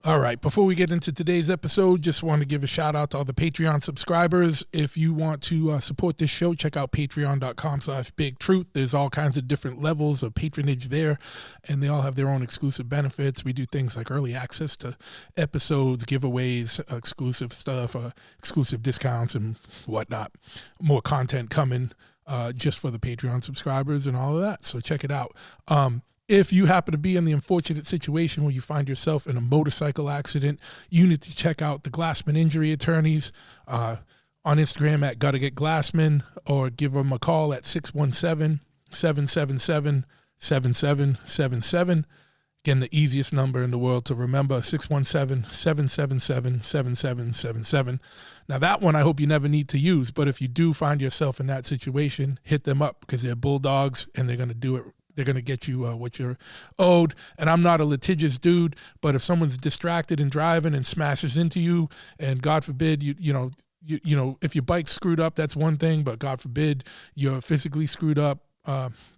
All right, before we get into today's episode, just want to give a shout out to all the Patreon subscribers. If you want to support this show, check out patreon.com/bigtruth. There's all kinds of different levels of patronage there, and they all have their own exclusive benefits. We do things like early access to episodes, giveaways, exclusive stuff, exclusive discounts, and whatnot. More content coming just for the Patreon subscribers and all of that, so check it out. If you happen to be in the unfortunate situation where you find yourself in a motorcycle accident, you need to check out the Glassman Injury Attorneys on Instagram at Gotta Get Glassman, or give them a call at 617-777-7777. Again, the easiest number in the world to remember, 617-777-7777. Now, that one I hope you never need to use, but if you do find yourself in that situation, hit them up because they're bulldogs and they're going to do it. They're going to get you what you're owed. And I'm not a litigious dude, but if someone's distracted and driving and smashes into you, and God forbid, you know, if your bike's screwed up, that's one thing, but God forbid you're physically screwed up,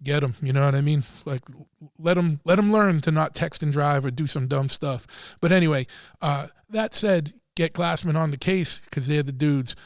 get them, you know what I mean? Like, let them learn to not text and drive or do some dumb stuff. But anyway, that said, get Glassman on the case because they're the dudes.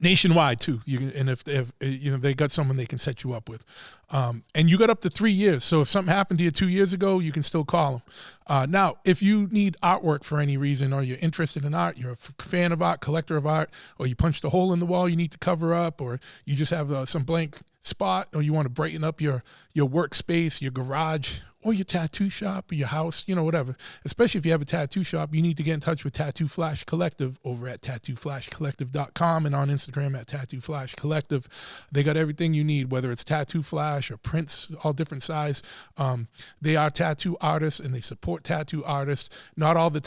Nationwide too. If they got someone they can set you up with, and you got up to 3 years. So if something happened to you 2 years ago, you can still call them. Now, if you need artwork for any reason, or you're interested in art, you're a fan of art, collector of art, or you punched a hole in the wall you need to cover up, or you just have some blank spot, or you want to brighten up your workspace, your garage, or your tattoo shop, or your house, whatever. Especially if you have a tattoo shop, you need to get in touch with Tattoo Flash Collective over at tattooflashcollective.com and on Instagram at Tattoo Flash Collective. They got everything you need, whether it's tattoo flash or prints, all different size. They are tattoo artists and they support tattoo artists. Not all of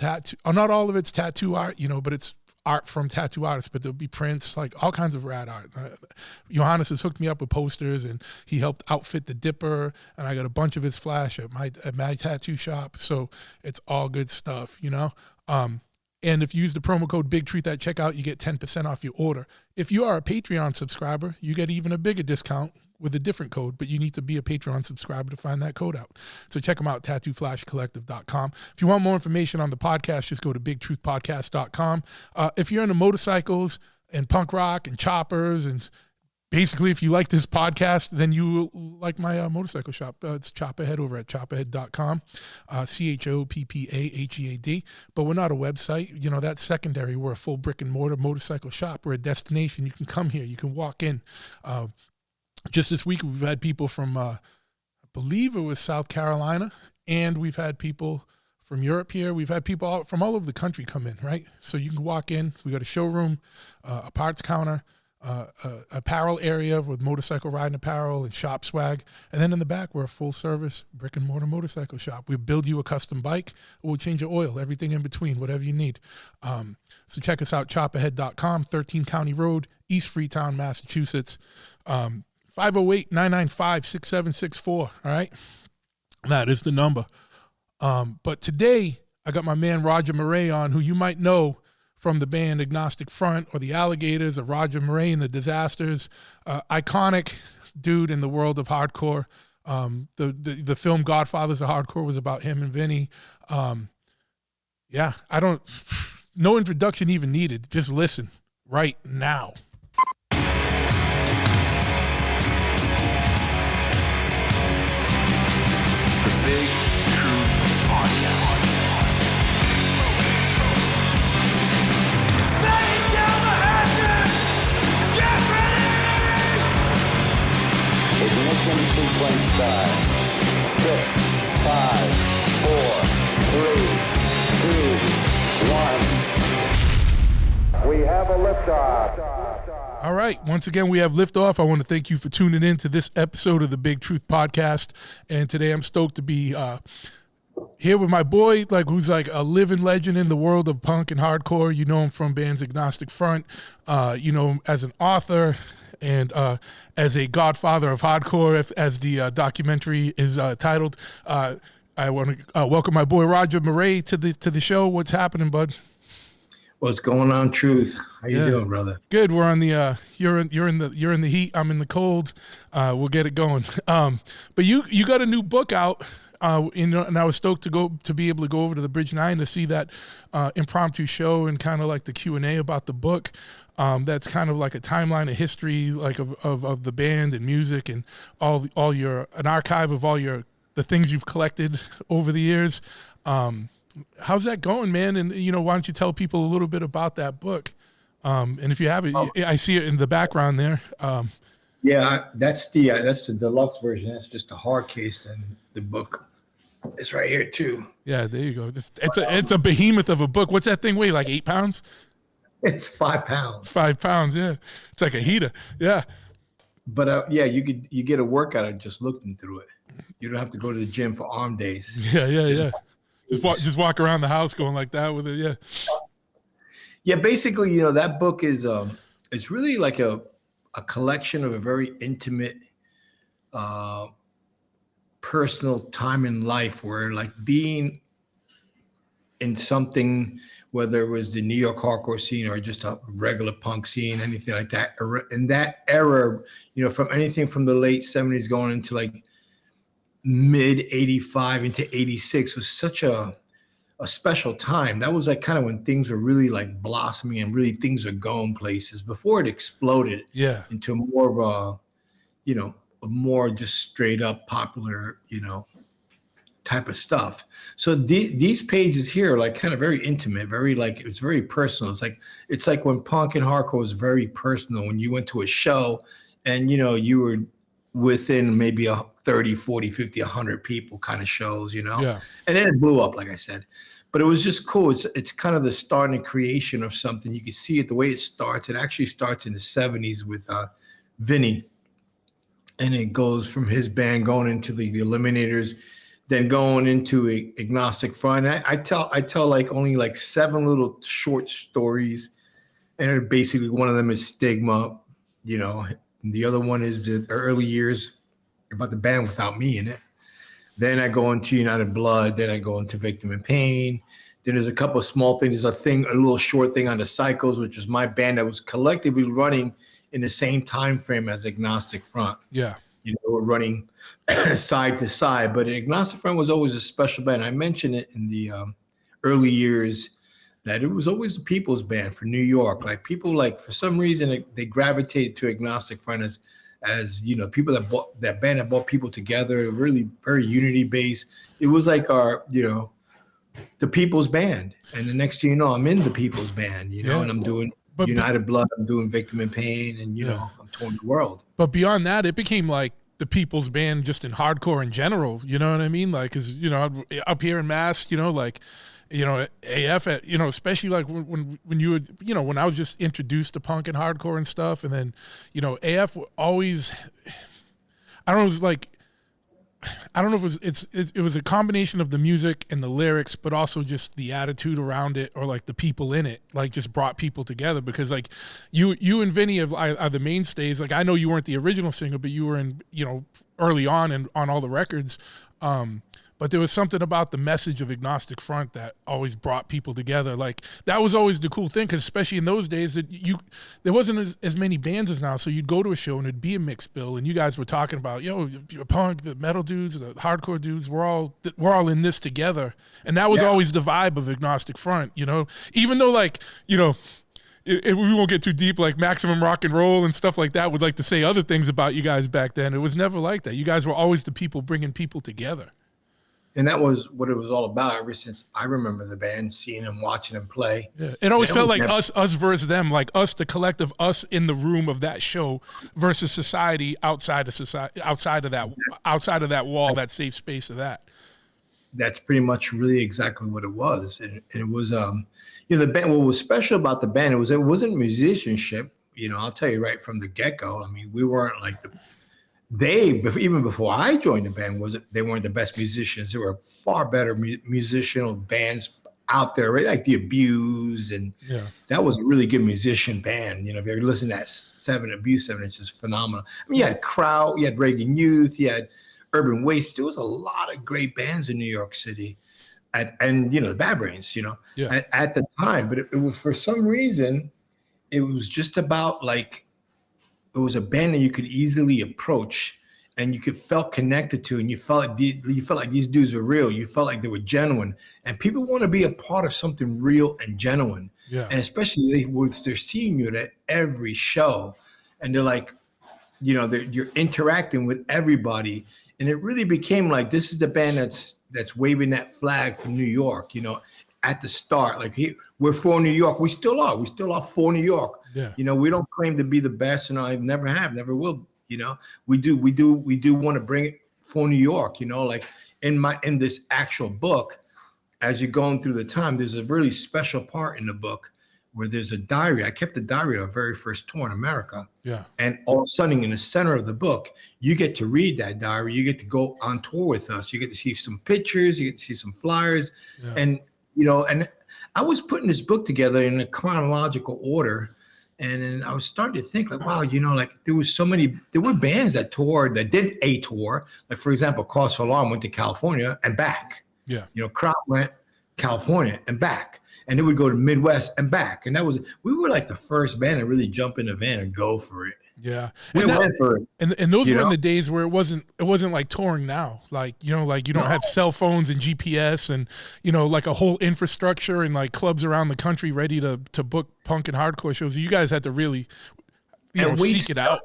it's tattoo art, but it's art from tattoo artists, but there'll be prints, like all kinds of rad art. Johannes has hooked me up with posters, and he helped outfit the Dipper, and I got a bunch of his flash at my tattoo shop, so it's all good stuff, and if you use the promo code BIGTRUTH at checkout, you get 10% off your order. If you are a Patreon subscriber, you get even a bigger discount with a different code, but you need to be a Patreon subscriber to find that code out. So check them out, tattooflashcollective.com. If you want more information on the podcast, just go to bigtruthpodcast.com. If you're into motorcycles and punk rock and choppers, and basically if you like this podcast, then you will like my motorcycle shop. It's Choppahead over at choppahead.com, CHOPPAHEAD. But we're not a website. That's secondary. We're a full brick and mortar motorcycle shop. We're a destination. You can come here. You can walk in. Just this week, we've had people from, I believe it was South Carolina, and we've had people from Europe here. We've had people from all over the country come in, right? So you can walk in. We got a showroom, a parts counter, apparel area with motorcycle riding apparel and shop swag. And then in the back, we're a full-service brick-and-mortar motorcycle shop. We build you a custom bike. We'll change your oil, everything in between, whatever you need. So check us out, choppahead.com, 13 County Road, East Freetown, Massachusetts. 508-995-6764, all right? That is the number. But today, I got my man Roger Miret on, who you might know from the band Agnostic Front or the Alligators, or Roger Miret and the Disasters. Iconic dude in the world of hardcore. The film Godfathers of Hardcore was about him and Vinny. No introduction even needed. Just listen right now. Big Truth Podcast. Laying down the hatches! Get ready! Ignition sequence start. 6, 5, 4, 3, 2, 1. We have a liftoff. All right. Once again, we have liftoff. I want to thank you for tuning in to this episode of the Big Truth Podcast. And today I'm stoked to be here with my boy, who's like a living legend in the world of punk and hardcore. You know him from bands Agnostic Front. You know him as an author and as a godfather of hardcore, as the documentary is titled. I want to welcome my boy Roger Miret to the show. What's happening, bud? What's going on, Truth? How you doing, brother? Good. We're on the you're in the heat. I'm in the cold. We'll get it going. But you got a new book out. and I was stoked to be able to go over to the Bridge 9 to see that impromptu show and kind of like the Q&A about the book. That's kind of like a timeline of history, like of the band and music and an archive of all the things you've collected over the years. How's that going, man? And why don't you tell people a little bit about that book? And if you have it, I see it in the background there. Yeah, that's the deluxe version. That's just a hard case, and the book is right here too. Yeah, there you go. It's a behemoth of a book. What's that thing weigh? Like 8 pounds? It's 5 pounds. 5 pounds, yeah. It's like a heater. Yeah. But yeah, you get a workout of just looking through it. You don't have to go to the gym for arm days. Yeah. Just walk around the house going like that with it. Yeah. Yeah, basically, that book is it's really like a collection of a very intimate, personal time in life where, like, being in something, whether it was the New York hardcore scene or just a regular punk scene, anything like that, in that era, from anything from the late 70s going into like mid 85 into 86 was such a special time. That was like kind of when things were really like blossoming and really things are going places before it exploded into more of a more just straight up popular, type of stuff. So these pages here are like kind of very intimate, very like, it's very personal. It's like when punk and hardcore was very personal, when you went to a show and, you were within maybe 30, 40, 50, 100 people kind of shows, Yeah. And then it blew up, like I said. But it was just cool. It's kind of the start and creation of something. You can see it the way it starts. It actually starts in the 70s with Vinny. And it goes from his band going into the Eliminators, then going into Agnostic Front. I tell like only like 7 little short stories. And basically one of them is Stigma, the other one is the early years about the band without me in it. Then I go into United Blood. Then I go into Victim in Pain. Then there's a couple of small things. There's a little short thing on the Psychos, which is my band that was collectively running in the same time frame as Agnostic Front. Yeah. We're running side to side. But Agnostic Front was always a special band. I mentioned it in the early years that it was always the people's band for New York. Like people, like for some reason, they gravitated to Agnostic Front as people that brought that band, that brought people together, really very unity based. It was like our, the people's band. And the next thing you know, I'm in the people's band, and I'm doing United Blood, I'm doing Victim in Pain, and I'm touring the world. But beyond that, it became like the people's band just in hardcore in general. You know what I mean? Like, cause up here in Mass, AF, especially like when you would, when I was just introduced to punk and hardcore and stuff, and then, AF always, I don't know, it was like, I don't know if it was a combination of the music and the lyrics, but also just the attitude around it, or like the people in it, like just brought people together. Because like you and Vinny are the mainstays. Like I know you weren't the original singer, but you were in, early on and on all the records. But there was something about the message of Agnostic Front that always brought people together. Like that was always the cool thing, because especially in those days, there wasn't as many bands as now. So you'd go to a show and it'd be a mixed bill, and you guys were talking about, punk, the metal dudes, the hardcore dudes, we're all in this together, and that was always the vibe of Agnostic Front. Even though like we won't get too deep, like Maximum Rock and Roll and stuff like that would like to say other things about you guys back then. It was never like that. You guys were always the people bringing people together. And that was what it was all about ever since I remember the band, seeing them, watching them play. Yeah. It always felt like us versus them, like us, the collective, us in the room of that show versus society outside of that wall, that safe space of that. That's pretty much really exactly what it was. And it was, the band, what was special about the band, it wasn't musicianship. I'll tell you right from the get-go. I mean, we weren't like even before I joined the band, they weren't the best musicians. There were far better musicianal bands out there, right? Like the Abuse, and that was a really good musician band. If you listen to that 7 Abuse 7 inches, phenomenal. I mean, you had Kraut, you had Reagan Youth, you had Urban Waste. There was a lot of great bands in New York City, and the Bad Brains, at the time. But it was, for some reason, it was just about like, it was a band that you could easily approach and you could felt connected to, and you felt like these dudes are real. You felt like they were genuine, and people want to be a part of something real and genuine. Yeah. And especially they're seeing you at every show, and they're like, you're interacting with everybody, and it really became like, this is the band that's waving that flag from New York. At the start, like, we're for New York. We still are for New York. Yeah. We don't claim to be the best, and I never have, never will. We do want to bring it for New York. Like in this actual book, as you're going through the time, there's a really special part in the book where there's a diary. I kept the diary of our very first tour in America. Yeah. And all of a sudden, in the center of the book, you get to read that diary. You get to go on tour with us. You get to see some pictures. You get to see some flyers. Yeah. And I was putting this book together in a chronological order. And then I was starting to think, like, wow, like there were bands that toured, that did a tour. Like, for example, Cause for Alarm went to California and back. Yeah. Crowd went California and back. And they would go to Midwest and back. And we were like the first band to really jump in the van and go for it. Yeah. We went for it. And those were in the days where it wasn't like touring now. Like, like you don't have cell phones and GPS and, like a whole infrastructure and like clubs around the country ready to book punk and hardcore shows. You guys had to really, seek it out.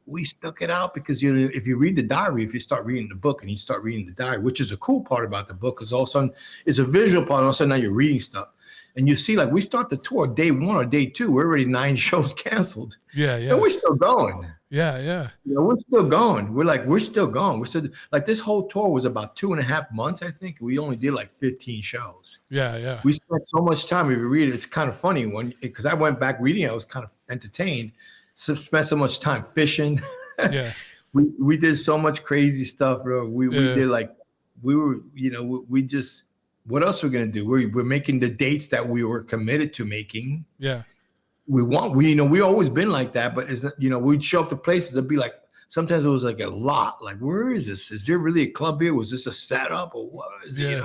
We stuck it out because, if you read the diary, if you start reading the book and you start reading the diary, which is a cool part about the book, because all of a sudden it's a visual part. All of a sudden now you're reading stuff. And you see, like, we start the tour day 1 or day 2. We're already 9 shows canceled. Yeah, yeah. And we're still going. Yeah, yeah. We're still going. We're still going. We're still, like, this whole tour was about 2.5 months, I think. We only did like 15 shows. Yeah, yeah. We spent so much time. If you read it, it's kind of funny because I went back reading it. I was kind of entertained. Spent so much time fishing. Yeah. We did so much crazy stuff, bro. We did, like, we just. What else we're gonna do? We're making the dates that we were committed to making. Yeah. We always been like that, but we'd show up to places. It'd be like, sometimes it was like a lot. Like, where is this? Is there really a club here? Was this a setup or what is it?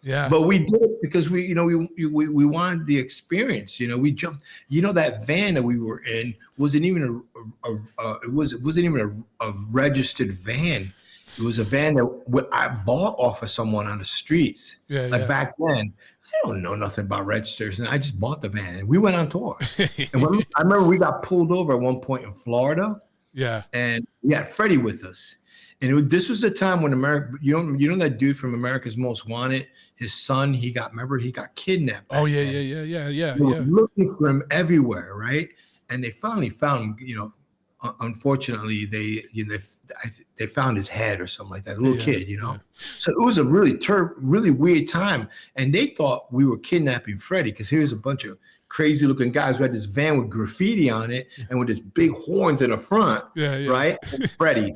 Yeah. But we did it because we wanted the experience. We jumped. That van that we were in wasn't even a registered van. It was a van that I bought off of someone on the streets. Yeah, back then, I don't know nothing about registers, and I just bought the van and we went on tour. And I remember we got pulled over at one point in Florida. Yeah, and we had Freddie with us, and this was the time when America. You know that dude from America's Most Wanted. His son, he got kidnapped. Oh yeah. They were looking for him everywhere, right? And they finally found unfortunately, they found his head or something like that. A little kid, Yeah. So it was a really weird time, and they thought we were kidnapping Freddie because here's a bunch of crazy-looking guys who had this van with graffiti on it and with his big horns in the front, right? And Freddie,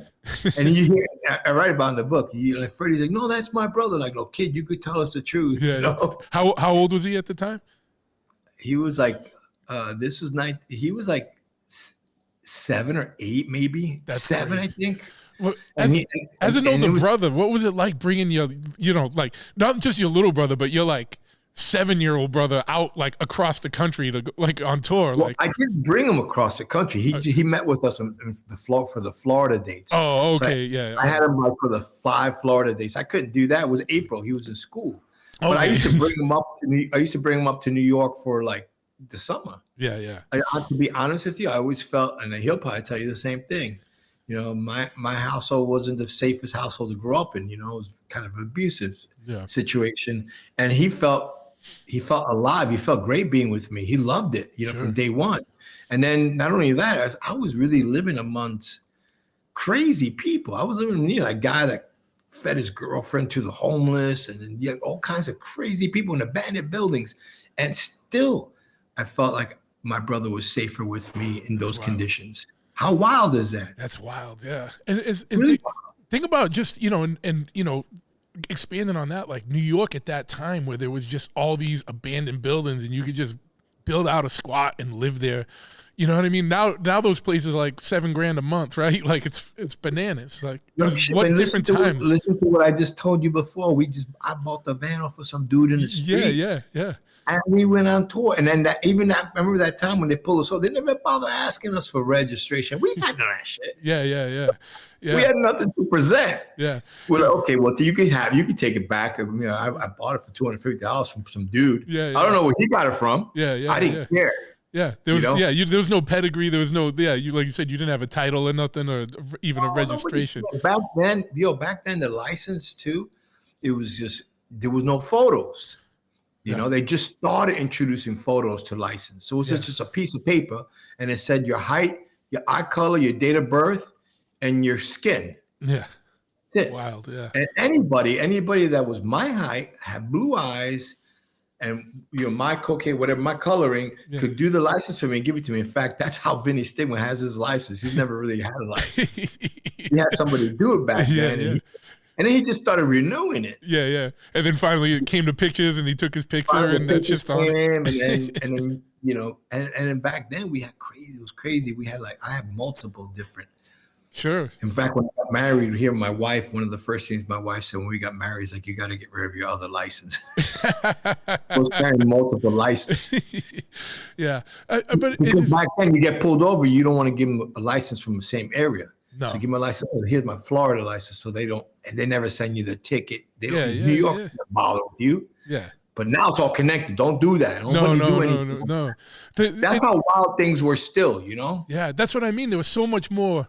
and you hear I write about in the book. And Freddie's like, "No, that's my brother." Like, "No, kid, you could tell us the truth." Yeah. How old was he at the time? He was like, he was like 7 or 8, maybe. That's 7, crazy. I think. Well, as an older brother, what was it like bringing your, like not just your little brother, but your like 7-year-old brother out like across the country to like on tour? Well, I didn't bring him across the country. He met with us for the Florida dates. Oh, okay, So I had him like for the 5 Florida dates. I couldn't do that. It was April. He was in school. Okay. But I used to bring him up to New York for like the summer. Yeah. To be honest with you, I always felt, and he'll probably tell you the same thing. My household wasn't the safest household to grow up in. It was kind of an abusive situation, and he felt alive. He felt great being with me. He loved it, from day one. And then not only that, I was really living amongst crazy people. I was living near a guy that fed his girlfriend to the homeless, and then you had all kinds of crazy people in abandoned buildings, and still. I felt like my brother was safer with me in those conditions. How wild is that? That's wild, yeah. And Really think about just, and expanding on that, like New York at that time where there was just all these abandoned buildings and you could just build out a squat and live there. You know what I mean? Now those places are like $7,000 a month, right? Like it's bananas. Like what different times. Listen to what I just told you before. I bought the van off of some dude in the streets. Yeah. And we went on tour. And then remember that time when they pulled us over, they never bother asking us for registration. We had none of that shit. Yeah. We had nothing to present. Yeah. We're like, okay, well, you can take it back. I bought it for $250 from some dude. Yeah. I don't know where he got it from. Yeah. I didn't care. Yeah, there was there was no pedigree. There was no you like you said, you didn't have a title or nothing, or even a registration. Back then, the license too, it was just there was no photos. You know, they just started introducing photos to license. So it was just a piece of paper, and it said your height, your eye color, your date of birth, and your skin. Yeah, that's it. Wild. Yeah, and anybody that was my height, had blue eyes, and my cocaine, whatever, my coloring, could do the license for me and give it to me. In fact, that's how Vinny Stigma has his license. He's never really had a license. He had somebody do it back then. And then he just started renewing it. Yeah. And then finally it came to pictures, and he took his picture, and that's just on it. And then back then we had crazy. It was crazy. We had I had multiple different. Sure. In fact, when I got married here, my wife, one of the first things my wife said when we got married is you got to get rid of your other license. I was carrying multiple licenses. Yeah. But because back then you get pulled over, you don't want to give them a license from the same area. No. So give them a license. Oh, here's my Florida license. So they never send you the ticket. They don't. New York doesn't bother with you. Yeah. But now it's all connected. Don't do that. No. That's how wild things were still, Yeah, that's what I mean. There was so much more.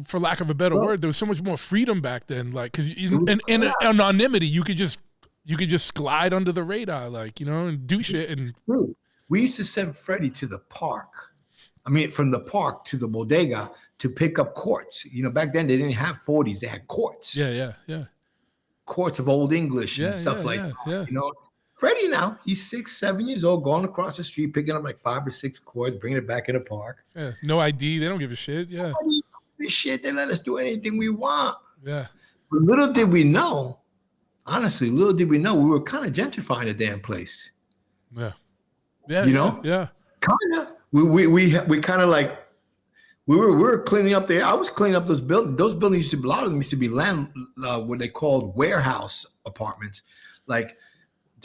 For lack of a better word, there was so much more freedom back then. Because in anonymity, you could just glide under the radar, and do shit. And we used to send Freddie to the park. I mean, from the park to the bodega to pick up quarts. Back then they didn't have 40s; they had quarts. Yeah. Quarts of Old English and stuff like that. Yeah. Freddie now, he's 6, 7 years old, going across the street, picking up 5 or 6 quarts, bringing it back in the park. Yeah, no ID. They don't give a shit. Yeah. This shit, they let us do anything we want. Yeah. But little did we know, honestly, we were kind of gentrifying the damn place. Yeah. Yeah. Yeah. Kind of. We kind of we were cleaning up there. I was cleaning up those buildings. Those buildings a lot of them used to be what they called warehouse apartments.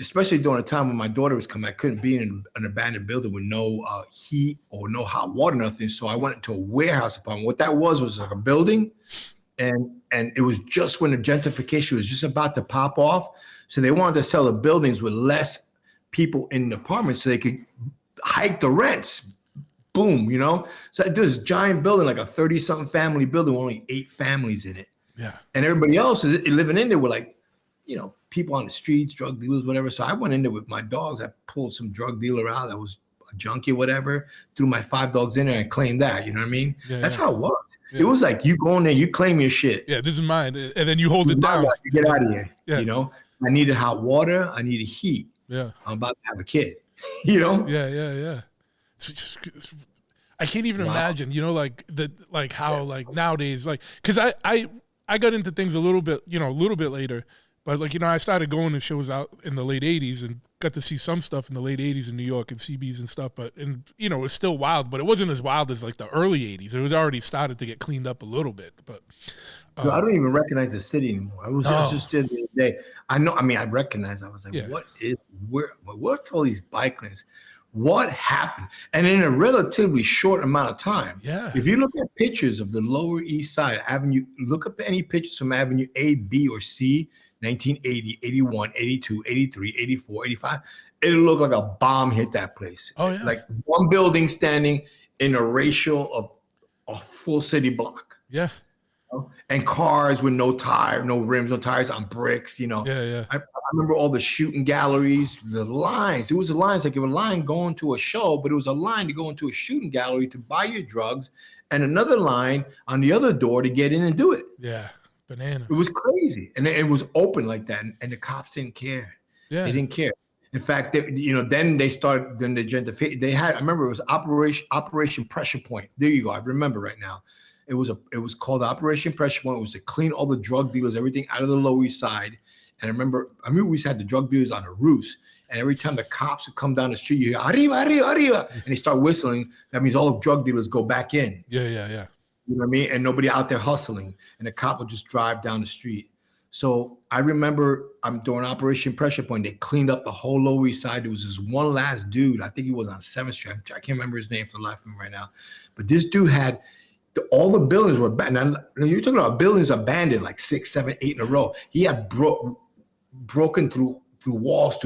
Especially during the time when my daughter was coming, I couldn't be in an abandoned building with no heat or no hot water, nothing. So I went into a warehouse apartment. What that was a building, and it was just when the gentrification was just about to pop off. So they wanted to sell the buildings with less people in the apartments so they could hike the rents. Boom, So this giant building, a 30-something family building, with only 8 families in it. Yeah. And everybody else is living in there with people on the streets, drug dealers, whatever. So I went in there with my dogs. I pulled some drug dealer out that was a junkie, whatever, threw my 5 dogs in there and claimed that. You know what I mean? Yeah, That's how it was. Yeah. It was you go in there, you claim your shit. Yeah, this is mine. And then you hold it down. You get out of here. Yeah. I needed hot water. I needed heat. Yeah. I'm about to have a kid. Yeah. I can't even imagine, how nowadays, because I got into things a little bit later. But I started going to shows out in the late 80s and got to see some stuff in the late 80s in New York and CBs and stuff. But it was still wild, but it wasn't as wild as the early 80s. It was already started to get cleaned up a little bit. But I don't even recognize the city anymore. I was just the other day. I recognize. I was like, what's all these bike lanes? What happened? And in a relatively short amount of time. Yeah. If you look at pictures of the Lower East Side Avenue, look up any pictures from Avenue A, B, or C. 1980, 81, 82, 83, 84, 85. It'll look like a bomb hit that place. Oh, yeah. One building standing in a ratio of a full city block. Yeah. And cars with no rims, no tires on bricks, Yeah. I remember all the shooting galleries, the lines. It was the lines, a line going to a show, but it was a line to go into a shooting gallery to buy your drugs, and another line on the other door to get in and do it. Yeah. Bananas. It was crazy, and it was open like that, and the cops didn't care. Yeah, they didn't care. In fact, then they started. Then the gentrification. They had. I remember it was Operation Pressure Point. There you go. I remember right now. It was called Operation Pressure Point. It was to clean all the drug dealers, everything out of the Lower East Side. And I remember we used to have the drug dealers on the roofs, and every time the cops would come down the street, you hear arriba, arriba, arriba, and they start whistling. That means all the drug dealers go back in. Yeah. You know what I mean? And nobody out there hustling. And the cop would just drive down the street. So I remember I'm doing Operation Pressure Point. They cleaned up the whole Lower East Side. There was this one last dude. I think he was on 7th Street. I can't remember his name for the life of me right now. But this dude had all the buildings were abandoned. Now, you're talking about buildings abandoned like 6, 7, 8 in a row. He had broken through walls,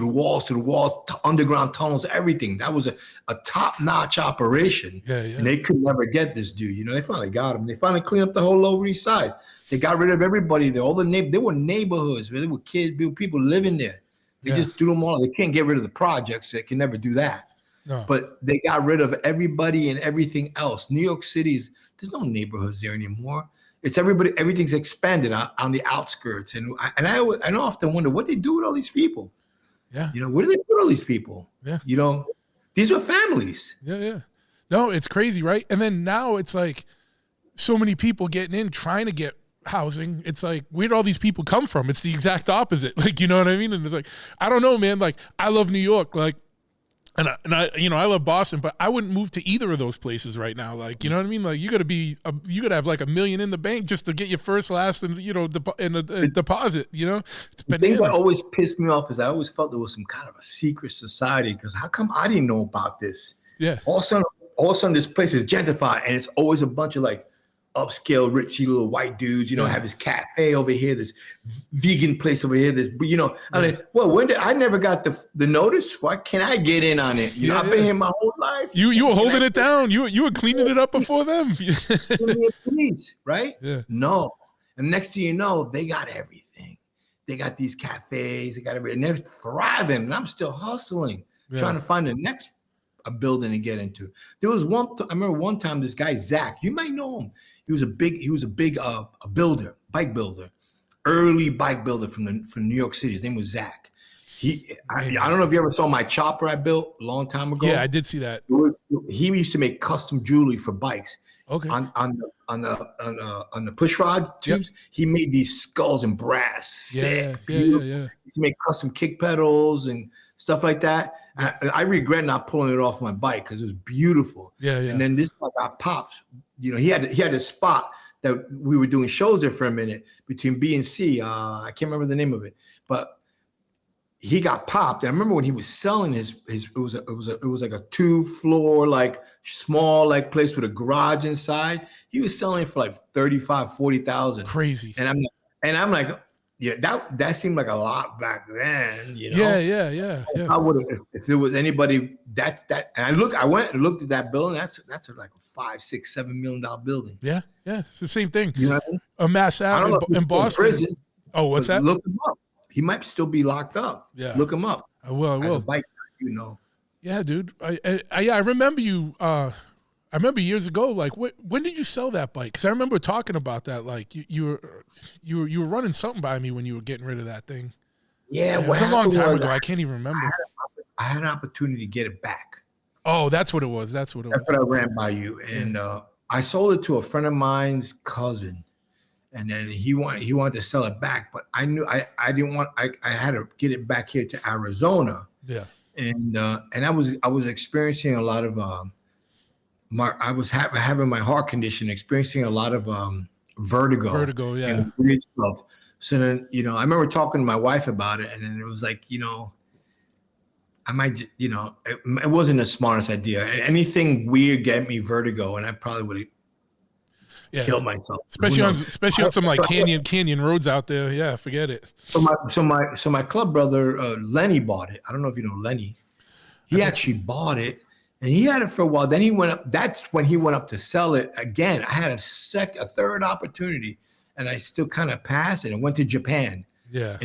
underground tunnels, everything. That was a top-notch operation. Yeah. And they could never get this dude. You know, they finally got him. They finally cleaned up the whole Lower East Side. They got rid of everybody there. There were neighborhoods where there were kids, people living there. They just threw them all. They can't get rid of the projects. They can never do that. No. But they got rid of everybody and everything else. New York City's, there's no neighborhoods there anymore. It's everybody. Everything's expanded on the outskirts. And I often wonder what they do with all these people. Yeah. You know, where do they put all these people? Yeah. You know, these are families. Yeah. No, it's crazy, right? And then now it's like so many people getting in, trying to get housing. It's like, where'd all these people come from? It's the exact opposite. Like, you know what I mean? And it's like, I don't know, man. Like, I love New York. Like, and I, you know, I love Boston, but I wouldn't move to either of those places right now. Like, you know what I mean? Like, you got to have like $1 million in the bank just to get your first, last, and you know, a deposit. You know, it's the thing that always pissed me off is I always felt there was some kind of a secret society. Because how come I didn't know about this? Yeah. All of a sudden, this place is gentrified, and it's always a bunch of like upscale, richy little white dudes, you know, have this cafe over here, this vegan place over here, this, you know, I'm like, well, when did I never got the notice? Why can't I get in on it? You know, I've been here my whole life. You were holding it down. You were cleaning it up before them. Police, right? Yeah. No. And next thing you know, they got everything. They got these cafes, they got everything, and they're thriving. And I'm still hustling, trying to find the next building to get into. There was I remember one time this guy, Zach, you might know him. He was a big builder, bike builder, early bike builder from New York City. His name was Zach. I don't know if you ever saw my chopper I built a long time ago. Yeah, I did see that. He used to make custom jewelry for bikes. Okay. On the push rod tubes, he made these skulls in brass. Sick. Yeah. He used to make custom kick pedals and stuff like that. I regret not pulling it off my bike because it was beautiful. Yeah. And then this guy got popped. You know, he had a spot that we were doing shows there for a minute between B and C. I can't remember the name of it, but he got popped. And I remember when he was selling his it was like a 2-floor, like small, like place with a garage inside. He was selling it for like 35, 40,000. Crazy. And I'm like, yeah, that seemed like a lot back then, you know. Yeah. I would have if there was anybody that and I went and looked at that building. That's like a $5, $6, $7 million building. Yeah. It's the same thing. You know what I mean? A Mass Ave in Boston. Prison, oh, what's that? Look him up. He might still be locked up. Yeah. Look him up. I will. As a bike, you know. Yeah, dude. I remember you. I remember years ago. Like, when did you sell that bike? Because I remember talking about that. Like, you were running something by me when you were getting rid of that thing. Yeah, it was a long time ago. I can't even remember. I had an opportunity to get it back. Oh, that's what it was. That's what I ran by you, and I sold it to a friend of mine's cousin, and then he wanted to sell it back, but I knew I didn't want. I had to get it back here to Arizona. Yeah, and I was experiencing a lot of I was having my heart condition, experiencing a lot of vertigo, yeah, and weird stuff. So then, you know, I remember talking to my wife about it, and then it was like, you know, I might, you know, it wasn't the smartest idea. Anything weird get me vertigo, and I probably would have killed myself. Especially on some like canyon roads out there. Yeah, forget it. So my club brother Lenny bought it. I don't know if you know Lenny. He actually bought it, and he had it for a while. Then he went up. That's when he went up to sell it again. I had a third opportunity, and I still kind of passed it and went to Japan. Yeah.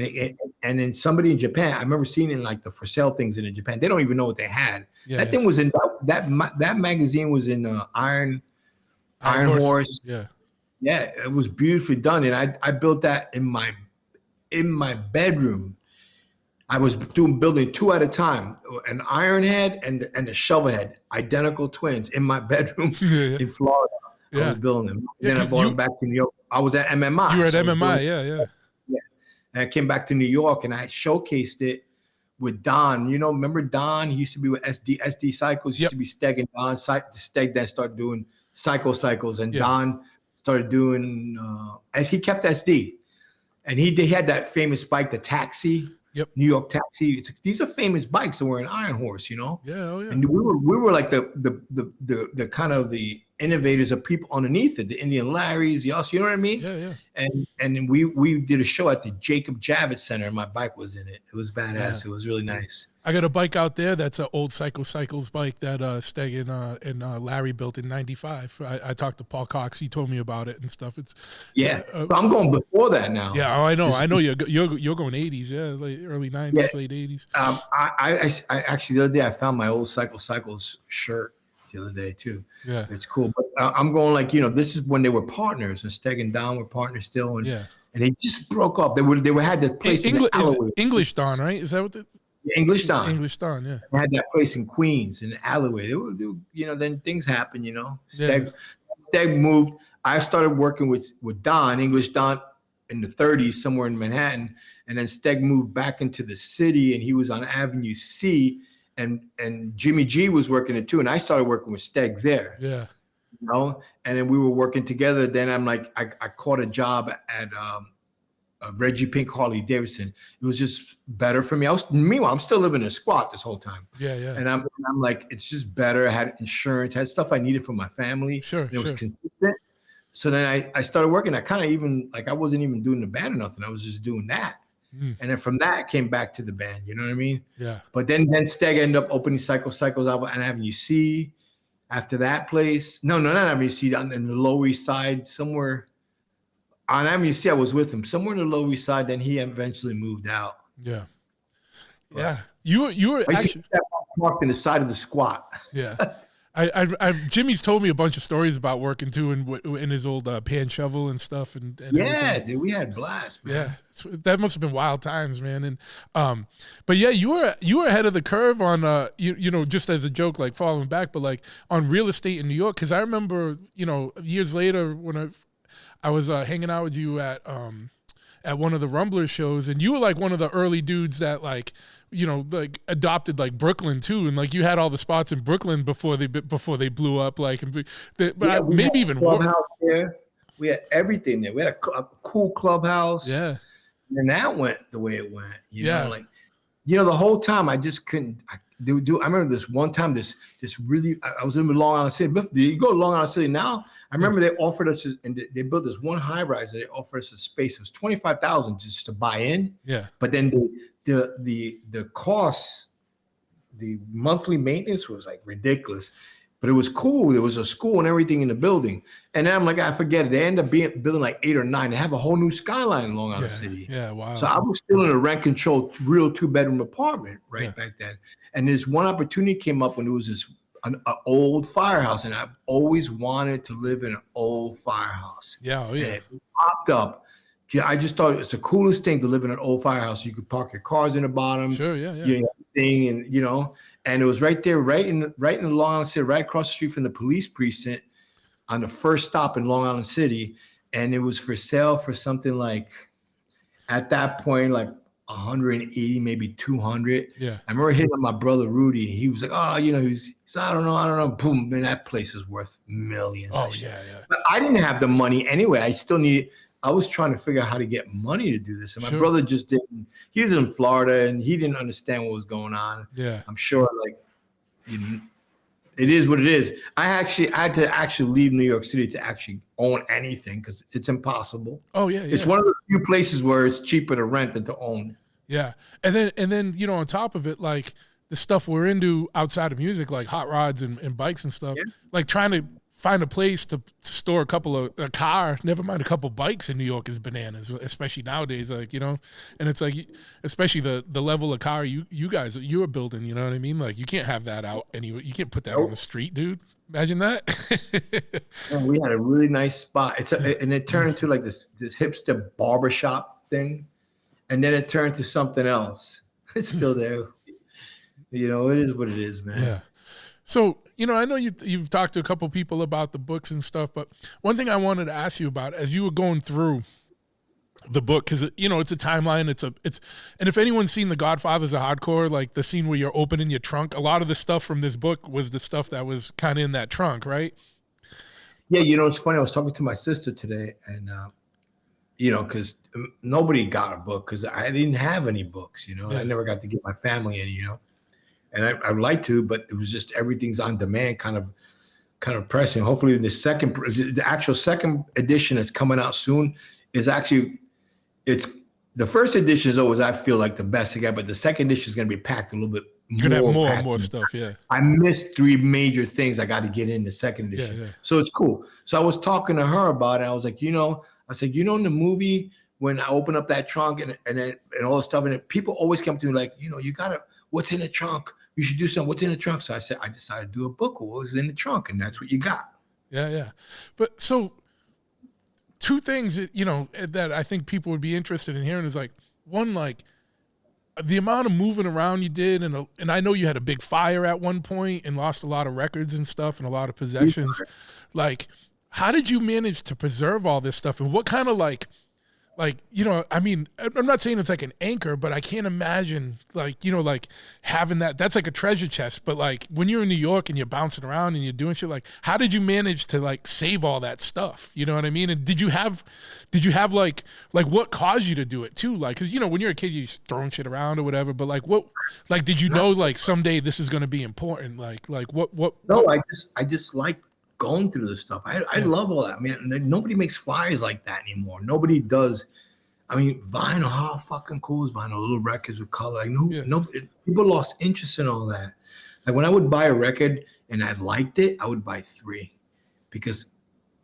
And then somebody in Japan, I remember seeing in like the for sale things in Japan. They don't even know what they had. Yeah, that thing was in that magazine was in Iron Horse. Yeah. Yeah, it was beautifully done, and I built that in my bedroom. I was building two at a time, an iron head and a shovel head, identical twins in my bedroom in Florida. I was building them. Then I brought them back to New York. I was at MMI. You were at MMI, yeah. And I came back to New York, and I showcased it with Don. You know, remember Don? He used to be with SD Cycles. He used to be Steg and Don. Steg then started doing cycles, and Don started doing as he kept SD. and they had that famous bike, the Taxi. Yep. New York Taxi. These are famous bikes, and we're an Iron Horse, you know. Yeah. Oh yeah. And we were like the kind of the innovators of people underneath it, the Indian Larrys, you know what I mean? Yeah. Yeah. And we did a show at the Jacob Javits Center, and my bike was in it. It was badass. Yeah. It was really nice. I got a bike out there that's an old Cycles bike that Steg and Larry built in '95. I talked to Paul Cox. He told me about it and stuff. It's So I'm going before that now. Yeah, I know. I know you're going '80s. Yeah, like early '90s, late '80s. I actually the other day I found my old Cycles shirt the other day too. Yeah, it's cool. But I'm going like, you know, this is when they were partners, and Steg and Don were partners still, and and they just broke off. They had the place in the English Don, right? Is that what the English Don? English Don, yeah. They had that place in Queens in the alleyway. They were, you know, then things happen, you know. Steg moved. I started working with Don, English Don, in the 30s somewhere in Manhattan, and then Steg moved back into the city, and he was on Avenue C, and Jimmy G was working it too, and I started working with Steg there. Yeah. You know, and then we were working together. Then I'm like, I caught a job at Reggie Pink Harley Davidson. It was just better for me. Meanwhile, I'm still living in a squat this whole time. Yeah. And I'm like, it's just better. I had insurance, had stuff I needed for my family. Sure. And it was consistent. So then I started working. I kind of even like, I wasn't even doing the band or nothing. I was just doing that. And then from that, I came back to the band. You know what I mean? Yeah. But then Steg ended up opening Cycles out on Avenue C. After that place, not Avenue C, on in the Lower East Side, somewhere on Avenue C, I was with him somewhere in the Lower East Side. Then he eventually moved out. Yeah, yeah. You were actually parked in the side of the squat. Yeah, Jimmy's told me a bunch of stories about working too in his old pan shovel and stuff. And yeah, dude, we had blast, man. Yeah, that must have been wild times, man. And but yeah, you were ahead of the curve on you know, just as a joke, like falling back, but like on real estate in New York, because I remember, you know, years later when I was hanging out with you at one of the Rumblers shows, and you were like one of the early dudes that, like, you know, like adopted like Brooklyn too, and like you had all the spots in Brooklyn before they blew up, like, but maybe even clubhouse there. We had everything there. We had a cool clubhouse. Yeah, and that went the way it went. You know, like, you know, the whole time I just couldn't. I remember this one time. This really. I was in Long Island City. You go to Long Island City now. I remember they offered us, and they built this one high rise. They offered us a space. It was $25,000 just to buy in. Yeah. But then the costs, the monthly maintenance was like ridiculous. But it was cool. There was a school and everything in the building. And then I'm like, I forget it. They end up building like 8 or 9. They have a whole new skyline in Long Island City. Yeah, wow. So I was still in a rent-controlled, real 2-bedroom apartment back then. And this one opportunity came up when there was an old firehouse, and I've always wanted to live in an old firehouse. Yeah, oh yeah. And it popped up. I just thought it's the coolest thing to live in an old firehouse. You could park your cars in the bottom. Sure, yeah. You know, thing, and you know, and it was right there, right in the Long Island City, right across the street from the police precinct, on the first stop in Long Island City, and it was for sale for something like, at that point, like 180, maybe 200. Yeah. I remember hitting my brother Rudy. He was like, oh, you know, he's I don't know. Boom, man, that place is worth millions. Oh yeah. But I didn't have the money anyway. I was trying to figure out how to get money to do this. And my brother just didn't. He was in Florida and he didn't understand what was going on. Yeah. I'm sure, like, you know, it is what it is. I had to leave New York City to actually own anything because it's impossible. Oh yeah. It's one of the few places where it's cheaper to rent than to own. Yeah. And then, you know, on top of it, like the stuff we're into outside of music, like hot rods and bikes and stuff, like trying to find a place to store a car, never mind a couple bikes in New York is bananas, especially nowadays, like, you know, and it's like, especially the level of car you are building, you know what I mean? Like you can't have that out anywhere. You can't put that on the street, dude. Imagine that. And we had a really nice spot. And it turned into like this hipster barbershop thing. And then it turned to something else. It's still there. You know, it is what it is, man. Yeah. So, you know, I know you've talked to a couple people about the books and stuff, but one thing I wanted to ask you about as you were going through the book, because, you know, it's a timeline. And if anyone's seen The Godfather's of Hardcore, like the scene where you're opening your trunk, a lot of the stuff from this book was the stuff that was kind of in that trunk, right? Yeah, you know, it's funny. I was talking to my sister today, and because nobody got a book because I didn't have any books, Yeah. I never got to give my family any, and I would like to, but it was just everything's on demand, kind of pressing. Hopefully the actual second edition that's coming out soon is actually, it's the first edition is always, I feel like, the best to get, but the second edition is going to be packed a little bit You're gonna have more and packed. more stuff. Yeah. I missed 3 major things I got to get in the second edition. Yeah. So it's cool. So I was talking to her about it. I was like, I said, in the movie, when I open up that trunk and all the stuff in it, people always come to me like, you gotta, what's in the trunk? You should do something. What's in the trunk? So I said, I decided to do a book of what was in the trunk, and that's what you got. Yeah. But so 2 things, that I think people would be interested in hearing is like, one, like the amount of moving around you did, and I know you had a big fire at one point and lost a lot of records and stuff and a lot of possessions. Like, how did you manage to preserve all this stuff, and what kind of like, I mean, I'm not saying it's like an anchor, but I can't imagine like having that's like a treasure chest. But like when you're in New York and you're bouncing around and you're doing shit, like how did you manage to like save all that stuff? You know what I mean? And did you have like what caused you to do it too? Like, cause when you're a kid, you're just throwing shit around or whatever, but like did you know like someday this is going to be important? Like what? No, I just like going through this stuff. I love all that. I mean, nobody makes flyers like that anymore. Nobody does. I mean, vinyl, how fucking cool is vinyl? Little records with color. Like, people lost interest in all that. Like when I would buy a record and I liked it, I would buy 3, because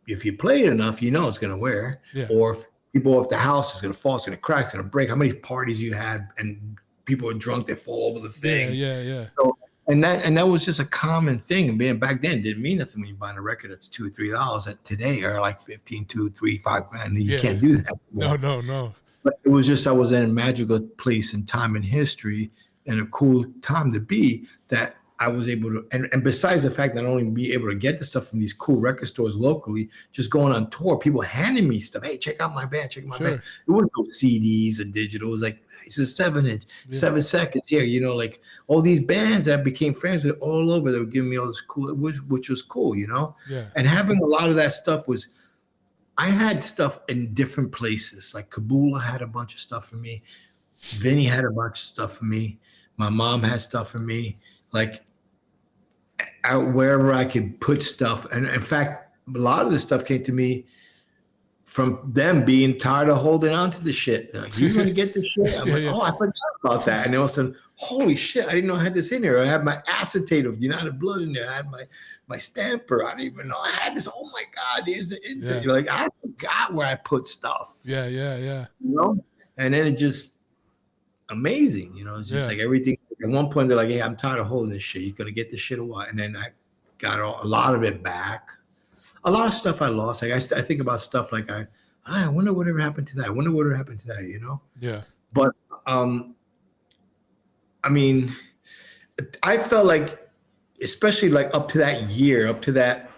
if you play it enough, it's gonna wear. Yeah. Or if people off the house, it's gonna fall, it's gonna crack, it's gonna break. How many parties you had and people are drunk, they fall over the thing. Yeah. So and that was just a common thing. And being back then, it didn't mean nothing when you buy a record that's $2 or $3 that today are like 15, 2, 3, 5 grand. And you can't do that anymore. No. But it was just, I was in a magical place and time in history and a cool time to be, that I was able to, and besides the fact that I only be able to get the stuff from these cool record stores locally, just going on tour, people handing me stuff. Hey, check out my band, check out my band. It wasn't no CDs or digital. It was like, it's a 7-inch, 7 seconds here, like all these bands that I became friends with all over, they were giving me all this cool, which was cool, Yeah. And having a lot of that stuff was, I had stuff in different places. Like Kabula had a bunch of stuff for me. Vinny had a bunch of stuff for me. My mom had stuff for me. Like, wherever I could put stuff. And in fact, a lot of this stuff came to me from them being tired of holding on to the shit. They're like, you're going to get this shit? I'm oh, I forgot about that. And all of a sudden, holy shit, I didn't know I had this in here. I had my acetate of United Blood in there. I had my stamper. I didn't even know I had this. Oh my God, there's the insert. Yeah. You're like, I forgot where I put stuff. Yeah. And then it just amazing. It's just like everything. At one point, they're like, hey, I'm tired of holding this shit. You're going to get this shit or what? And then I got a lot of it back. A lot of stuff I lost. Like I think about stuff like I wonder whatever happened to that. I wonder whatever happened to that, Yeah. But I mean, I felt like, especially like up to that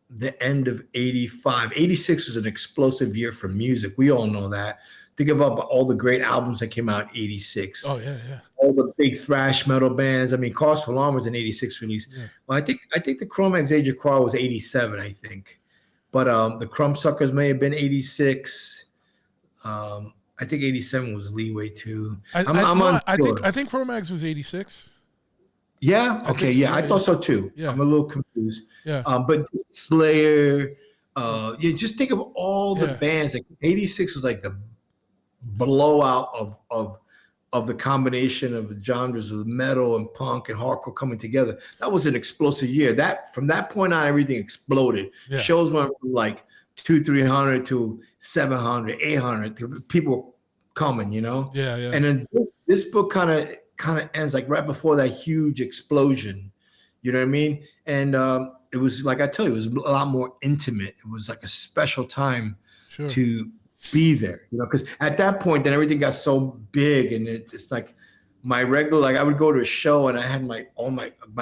the end of 85, 86 was an explosive year for music. We all know that. Think about all the great albums that came out in 86. Oh yeah. All the big thrash metal bands. I mean, Cause for Alarm was an 86 release. Yeah. Well, I think the Cro-Mags Age of Quarrel was 87, I think. But the Crumbsuckers may have been 86. I think 87 was Leeway too. I think Cro-Mags was 86. Yeah. Okay. Yeah. I thought so too. Yeah. I'm a little confused. Yeah. But Slayer. Just think of all the bands. Like 86 was like the blowout of the combination of the genres of metal and punk and hardcore coming together. That was an explosive year. That from that point on, everything exploded. Yeah. Shows went from like 200-300 to 700, 800. To people coming, Yeah. And then this book kind of ends like right before that huge explosion. You know what I mean? And it was like I tell you, it was a lot more intimate. It was like a special time to be there, because at that point, then everything got so big, and it's like my regular, like I would go to a show and I had my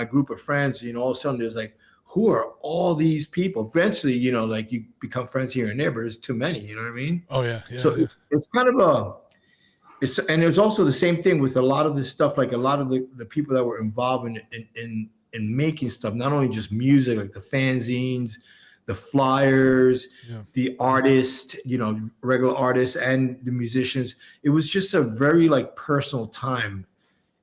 group of friends, all of a sudden there's like, who are all these people? Eventually, like you become friends here and there, but there's too many, you know what I mean? Oh yeah. So it's kind of and there's also the same thing with a lot of this stuff, like a lot of the people that were involved in making stuff, not only just music, like the fanzines, the flyers, Yeah. the artists, regular artists and the musicians. It was just a very like personal time.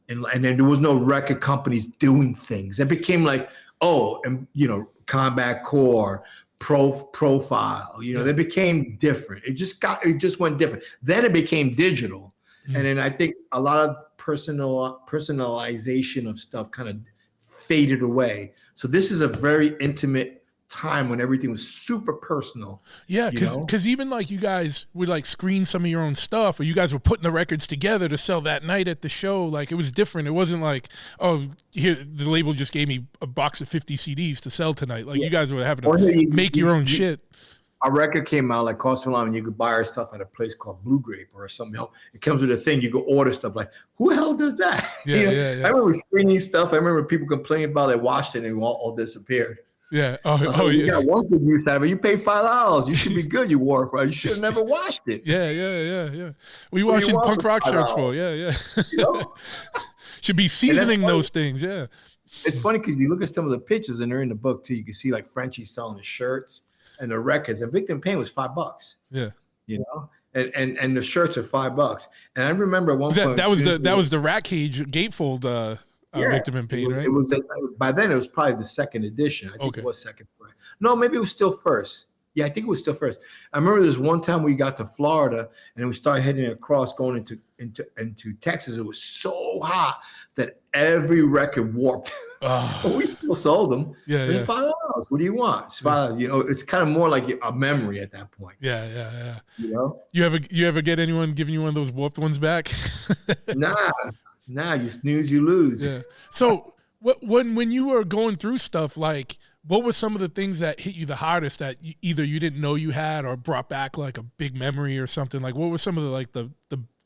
And then there was no record companies doing things. It became like, and Combat Core, Profile, they became different. It just went different. Then it became digital. And then I think a lot of personalization of stuff kind of faded away. So this is a very intimate time when everything was super personal. Yeah, because even like you guys would like screen some of your own stuff, or you guys were putting the records together to sell that night at the show. Like it was different. It wasn't like, oh, here the label just gave me a box of 50 CDs to sell tonight. Like you guys were having to make your own shit. Our record came out like Cost Alarm, and you could buy our stuff at a place called Blue Grape or something. It comes with a thing. You go order stuff. Like, who the hell does that? Yeah. I remember screening stuff. I remember people complaining about it, watched it, and it all disappeared. Yeah. You got one good use out of it. You paid $5. You should be good. You wore it for. You should have never washed it. Yeah. We watching punk rock shirts for. Yeah. Should be seasoning those things. Yeah. It's funny because you look at some of the pictures, and they're in the book too. You can see like Frenchie selling his shirts and the records. And Victim Pain was $5. Yeah. And the shirts are $5. And I remember at one point that was the Rat Cage gatefold. Victim in Pain, right? It was by then it was probably the second edition. I think it was second. No, maybe it was still first. Yeah, I think it was still first. I remember there's one time we got to Florida and we started heading across going into Texas. It was so hot that every record warped. But we still sold them. Yeah. $5. What do you want? It's $5. It's kind of more like a memory at that point. Yeah. You ever get anyone giving you one of those warped ones back? Nah, you snooze, you lose. Yeah. So when you were going through stuff, like what were some of the things that hit you the hardest that either you didn't know you had or brought back like a big memory or something? Like what were some of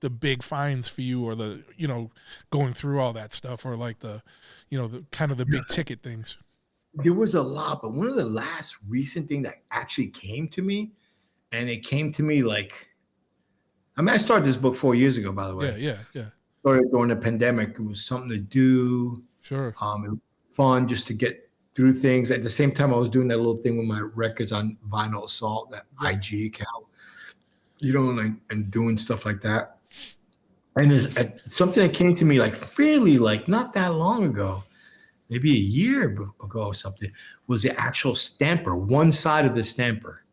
the big finds for you, or the going through all that stuff, or like the kind of the big ticket things? There was a lot, but one of the last recent thing that actually came to me, and it came to me like, I started this book 4 years ago, by the way. Yeah. Started during the pandemic. It was something to do. Sure. It was fun just to get through things. At the same time, I was doing that little thing with my records on Vinyl Assault, that IG account, and doing stuff like that. And there's something that came to me like fairly, like not that long ago, maybe a year ago or something, was the actual stamper, one side of the stamper.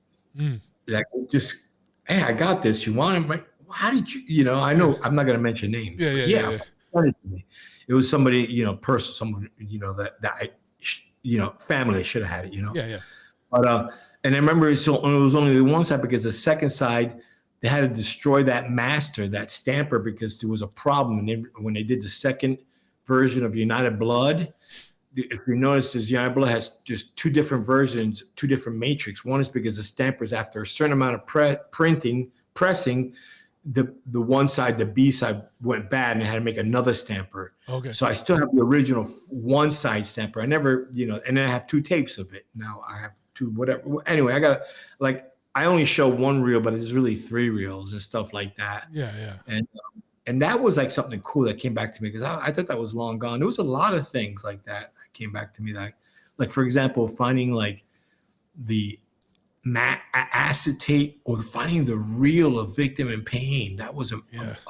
Like just, hey, I got this. You want it? Like, how did you, I know I'm not going to mention names. Yeah. Send it to me. It was somebody, person, someone, that I, family should have had it, Yeah. But, and I remember it was only the one side, because the second side, they had to destroy that master, that stamper, because there was a problem. And when they did the second version of United Blood, if you notice, this United Blood has just two different versions, two different matrix. One is because the stampers, after a certain amount of pressing, the one side, the B side went bad, and I had to make another stamper. Okay. So I still have the original one side stamper. I never, and then I have two tapes of it. Now I have two, whatever. Anyway, I only show one reel, but it's really 3 reels and stuff like that. Yeah. And that was like something cool that came back to me, because I thought that was long gone. There was a lot of things like that came back to me, that, like, for example, finding like the acetate, or finding the reel of Victim in Pain. That was a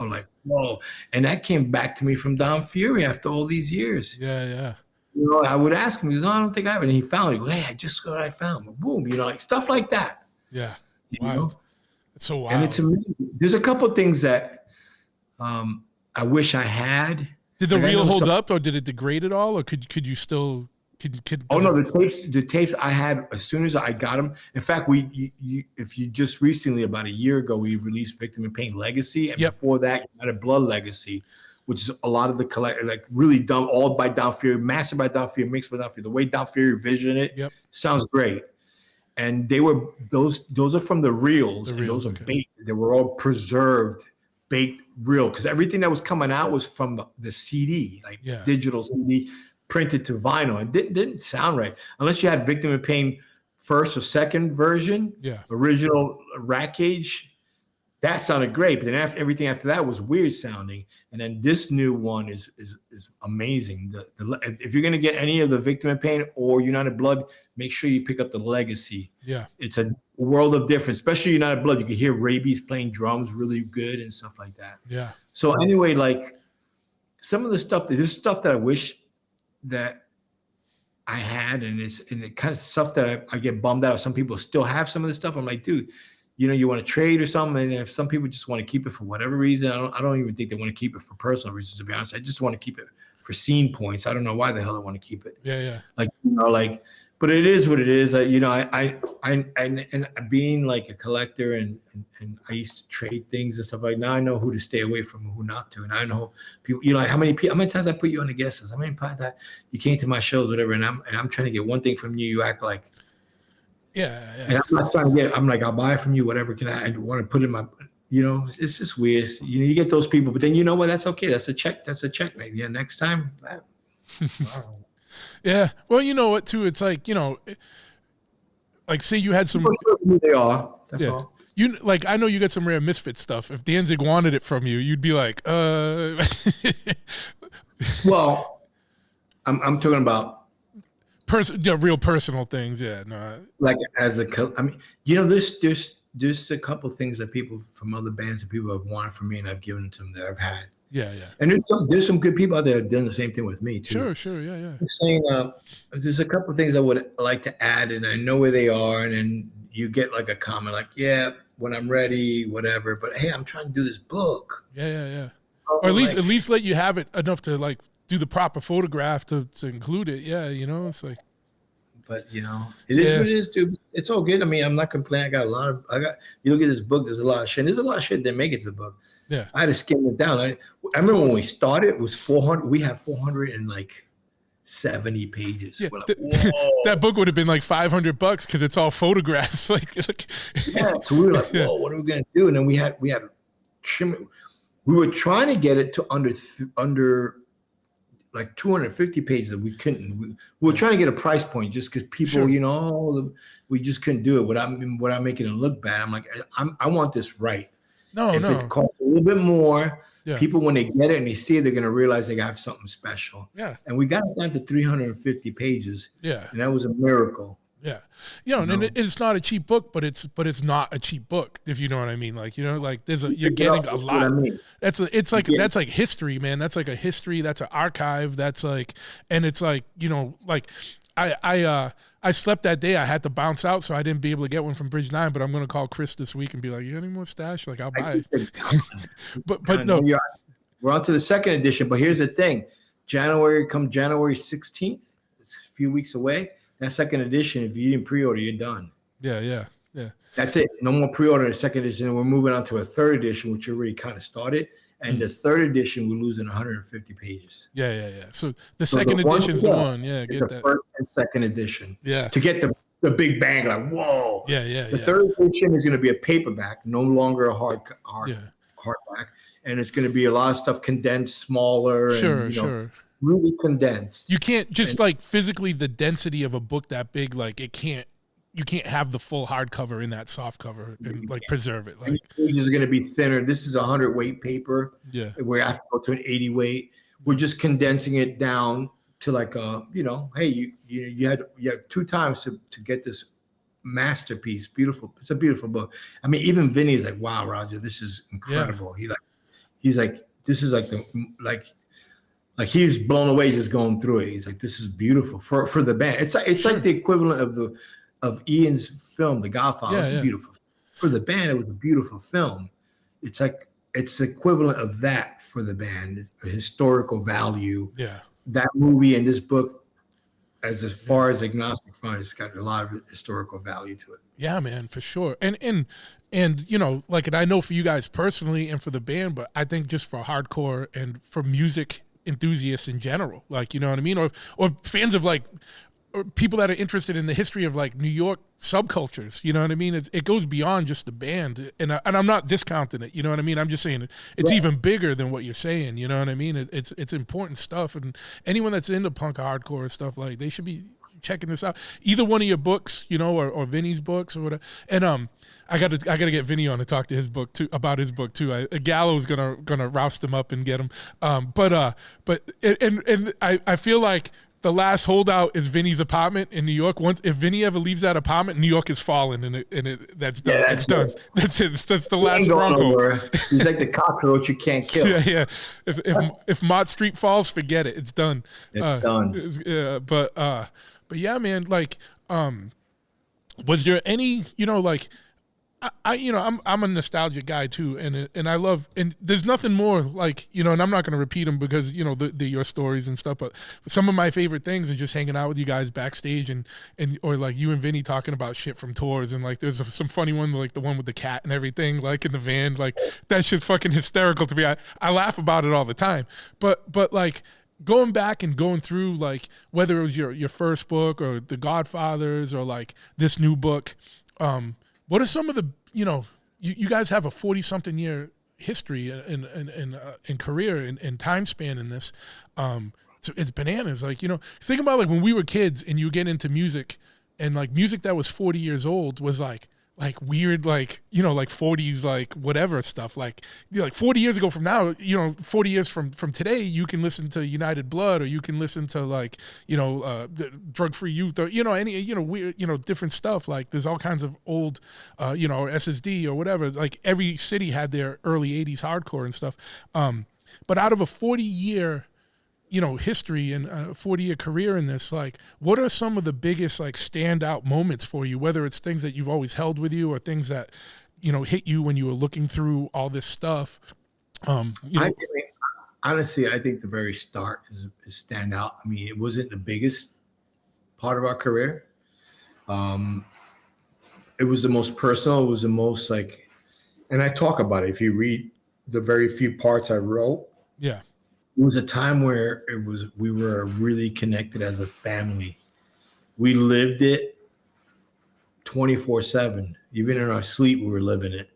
like, whoa. And that came back to me from Don Fury after all these years. Yeah. I would ask him, he goes, I don't think I have it. And he found it. Hey, I just got what I found. Boom, like stuff like that. Yeah. Wild. It's so wild. And it's amazing. There's a couple of things that I wish I had. Did the reel hold up, or did it degrade at all, or could you still? The tapes I had as soon as I got them. In fact, if you just recently, about a year ago, we released Victim in Pain Legacy, and before that, United Blood Legacy, which is a lot of the like really done all by Don Fury, mastered by Don Fury, mixed by Don Fury. The way Don Fury visioned it sounds great. And they were those are from the reels, and those are baked. They were all preserved, baked reel, because everything that was coming out was from the CD, like digital CD, printed to vinyl. It didn't sound right unless you had Victim in Pain first or second version, original Rat Cage. that sounded great, but then everything after that was weird sounding. And then this new one is amazing. If you're gonna get any of the Victim in Pain or United Blood, make sure you pick up the Legacy. Yeah, it's a world of difference, especially United Blood. You can hear Rabies playing drums really good and stuff like that. yeah. So anyway, like some of the stuff, there's stuff that I wish that I had, and it kind of stuff that I get bummed out. Some people still have some of this stuff. I'm like, dude, you want to trade or something, and if some people just want to keep it for whatever reason, I don't even think they want to keep it for personal reasons, to be honest. I just want to keep it for scene points. I don't know why the hell they want to keep it. Yeah. Like, but it is what it is. And being like a collector and I used to trade things and stuff like. Now I know who to stay away from and who not to, and I know people. Like how many times I put you on the guest list? How many times that you came to my shows, whatever, and I'm trying to get one thing from you, you act like. Yeah. And I'm not trying to get. I'm like, I'll buy it from you. Whatever. I want to put in my. It's just weird. You get those people, but then you know what? That's okay. That's a check. That's a check, man. Yeah. Next time. Yeah. Well, you know what? Too. It's like like say you had some. Who they are. That's all. I know you got some rare Misfit stuff. If Danzig wanted it from you, you'd be like, Well, I'm talking about. Real personal things, yeah. No, like there's a couple things that people from other bands that people have wanted from me, and I've given to them that I've had. Yeah. And there's some good people out there that have done the same thing with me too. Sure, yeah. I'm saying there's a couple of things I would like to add, and I know where they are, and then you get like a comment like, yeah, when I'm ready, whatever. But hey, I'm trying to do this book. Yeah. Or at least let you have it enough to like do the proper photograph to include it. Yeah, it's like. But it is what it is, dude. It's all good. I mean, I'm not complaining. You look at this book. There's a lot of shit. There's a lot of shit that make it to the book. Yeah, I had to skim it down. I remember when we started, it was 400. We had 470 pages. Yeah, that book would have been like $500 because it's all photographs. Yeah. So we were like, whoa, what are we gonna do? And then we had trim it. We were trying to get it to under like 250 pages that we couldn't. We were trying to get a price point just because people, sure. We just couldn't do it without making it look bad. I'm like, I want this right. If it costs a little bit more, people when they get it and they see it, they're gonna realize they got something special. Yeah. And we got it down to 350 pages. Yeah. And that was a miracle. Yeah. And it's not a cheap book, but it's not a cheap book, if you know what I mean. Like, you're getting a lot. I mean. That's like history, man. That's like a history, that's an archive, that's like, and it's like, like I slept that day. I had to bounce out, so I didn't be able to get one from Bridge 9, but I'm going to call Chris this week and be like, you got any more stash? Like, I'll buy it. but no. We're on to the second edition, but here's the thing. January 16th, it's a few weeks away. That second edition, if you didn't pre-order, you're done. Yeah. That's it. No more pre-order. The second edition. We're moving on to a third edition, which already kind of started. And the third edition, we're losing 150 pages. Yeah. So the second edition's the one. Yeah, get that. First and second edition. Yeah. To get the big bang, like, whoa. Yeah. The third edition is going to be a paperback, no longer a hardback. And it's going to be a lot of stuff condensed, smaller. Sure. Really condensed. You can't like physically the density of a book that big, like you can't have the full hardcover in that soft cover and like preserve it. Like pages are going to be thinner. This is 100 weight paper. Yeah. Where I have to go to an 80 weight. We're just condensing it down to like hey, you had 2 times to get this masterpiece. Beautiful. It's a beautiful book. I mean, even Vinny is like, wow, Roger, this is incredible. Yeah. He's like, this is like like he's blown away just going through it. He's like, this is beautiful for the band. It's like the equivalent of Ian's film, The Godfather. It's beautiful. For the band, it was a beautiful film. It's like it's the equivalent of that for the band, a historical value. Yeah. That movie and this book, as far as Agnostic Fun, it's got a lot of historical value to it. Yeah, man, for sure. And and I know for you guys personally and for the band, but I think just for hardcore and for music enthusiasts in general, like, you know what I mean? Or fans of like, or people that are interested in the history of like New York subcultures, you know what I mean? It goes beyond just the band, and I'm not discounting it, you know what I mean? I'm just saying it's even bigger than what you're saying, you know what I mean? It's important stuff, and anyone that's into punk hardcore stuff, like they should be checking this out. Either one of your books, you know, or Vinny's books or whatever. And I gotta get Vinny on to talk to his book too, about his book too. Gallo's gonna roust him up and get him. But I feel like the last holdout is Vinny's apartment in New York. Once if Vinny ever leaves that apartment, New York is falling, and that's done. Yeah, It's done. That's it. That's the last Ain't going stronghold. nowhere. He's like the cockroach you can't kill. Yeah. If Mott Street falls, forget it. It's done. It's done. But yeah, man. Like, was there any, you know, like, I'm a nostalgic guy too, and I love, and there's nothing more like, you know, and I'm not going to repeat them because, you know, your stories and stuff, but some of my favorite things is just hanging out with you guys backstage and or like you and Vinny talking about shit from tours, and like there's some funny one, like the one with the cat and everything, like in the van, like that shit's fucking hysterical to me. I laugh about it all the time, but like going back and going through, like whether it was your first book or The Godfathers or like this new book, what are some of the, you know, you guys have a 40-something year history in career and time span in this. So it's bananas. Like, you know, think about like when we were kids and you get into music, and like music that was 40 years old was like weird, like, you know, like 40s, like whatever stuff, like, you know, like 40 years ago from now, you know, 40 years from today, you can listen to United Blood, or you can listen to like, you know, Drug Free Youth, or, you know, any, you know, weird, you know, different stuff. Like there's all kinds of old, you know, or SSD or whatever, like every city had their early 80s hardcore and stuff. But out of a 40-year, you know, history and a 40-year career in this, like, what are some of the biggest, like, standout moments for you, whether it's things that you've always held with you or things that, you know, hit you when you were looking through all this stuff? You know, Honestly, I think the very start is standout. I mean, it wasn't the biggest part of our career. It was the most personal. It was the most, like, and I talk about it. If you read the very few parts I wrote, yeah. it was a time where we were really connected as a family. We lived it 24/7. Even in our sleep, we were living it.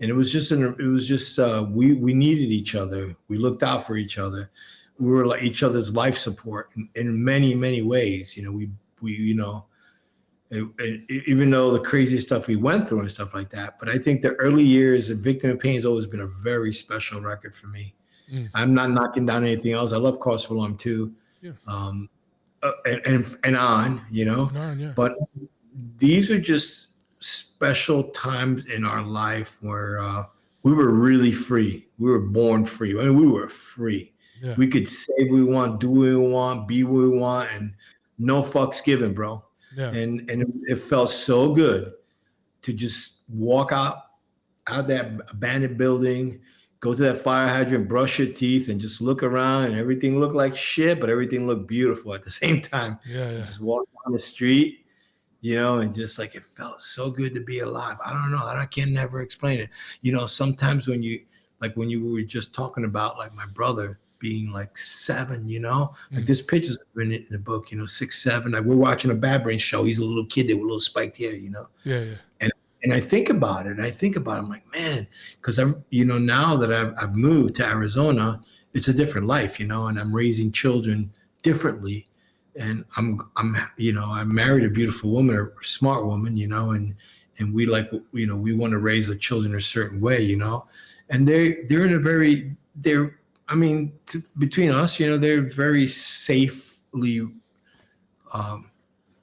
And it was just we needed each other. We looked out for each other. We were like each other's life support in many, many ways. You know, we you know, even though the crazy stuff we went through and stuff like that. But I think the early years of Victim in Pain has always been a very special record for me. I'm not knocking down anything else. I love Cause for Alarm too. Yeah. And on, you know. Yeah. But these are just special times in our life where we were really free. We were born free. I mean, we were free. Yeah. We could say what we want, do what we want, be what we want, and no fucks given, bro. Yeah. And it felt so good to just walk out that abandoned building, go to that fire hydrant, brush your teeth, and just look around, and everything looked like shit, but everything looked beautiful at the same time. Yeah. Just walk down the street, you know, and just like it felt so good to be alive. I don't know. I can never explain it. You know, sometimes when you were just talking about like my brother being like 7, you know, like there's pictures in the book, you know, 6, 7. Like we're watching a Bad Brains show. He's a little kid there with a little spiked hair, you know. Yeah. And I think about it. I'm like, man, because I'm, you know, now that I've moved to Arizona, it's a different life, you know, and I'm raising children differently. And I'm, you know, I married a beautiful woman, a smart woman, you know, and we like, you know, we want to raise the children a certain way, you know, and they're in a very, between us, you know, they're very safely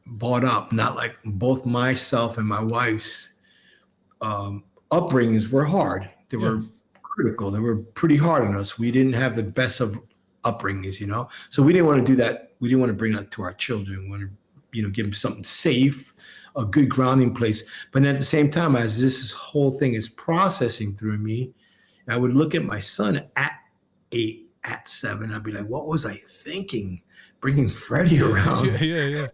brought up, not like both myself and my wife's upbringings were hard. They were critical. They were pretty hard on us. We didn't have the best of upbringings, you know? So we didn't want to do that. We didn't want to bring that to our children. We want to, you know, give them something safe, a good grounding place. But then at the same time, as this whole thing is processing through me, I would look at my son at 8, at 7. I'd be like, what was I thinking bringing Freddie around? Yeah.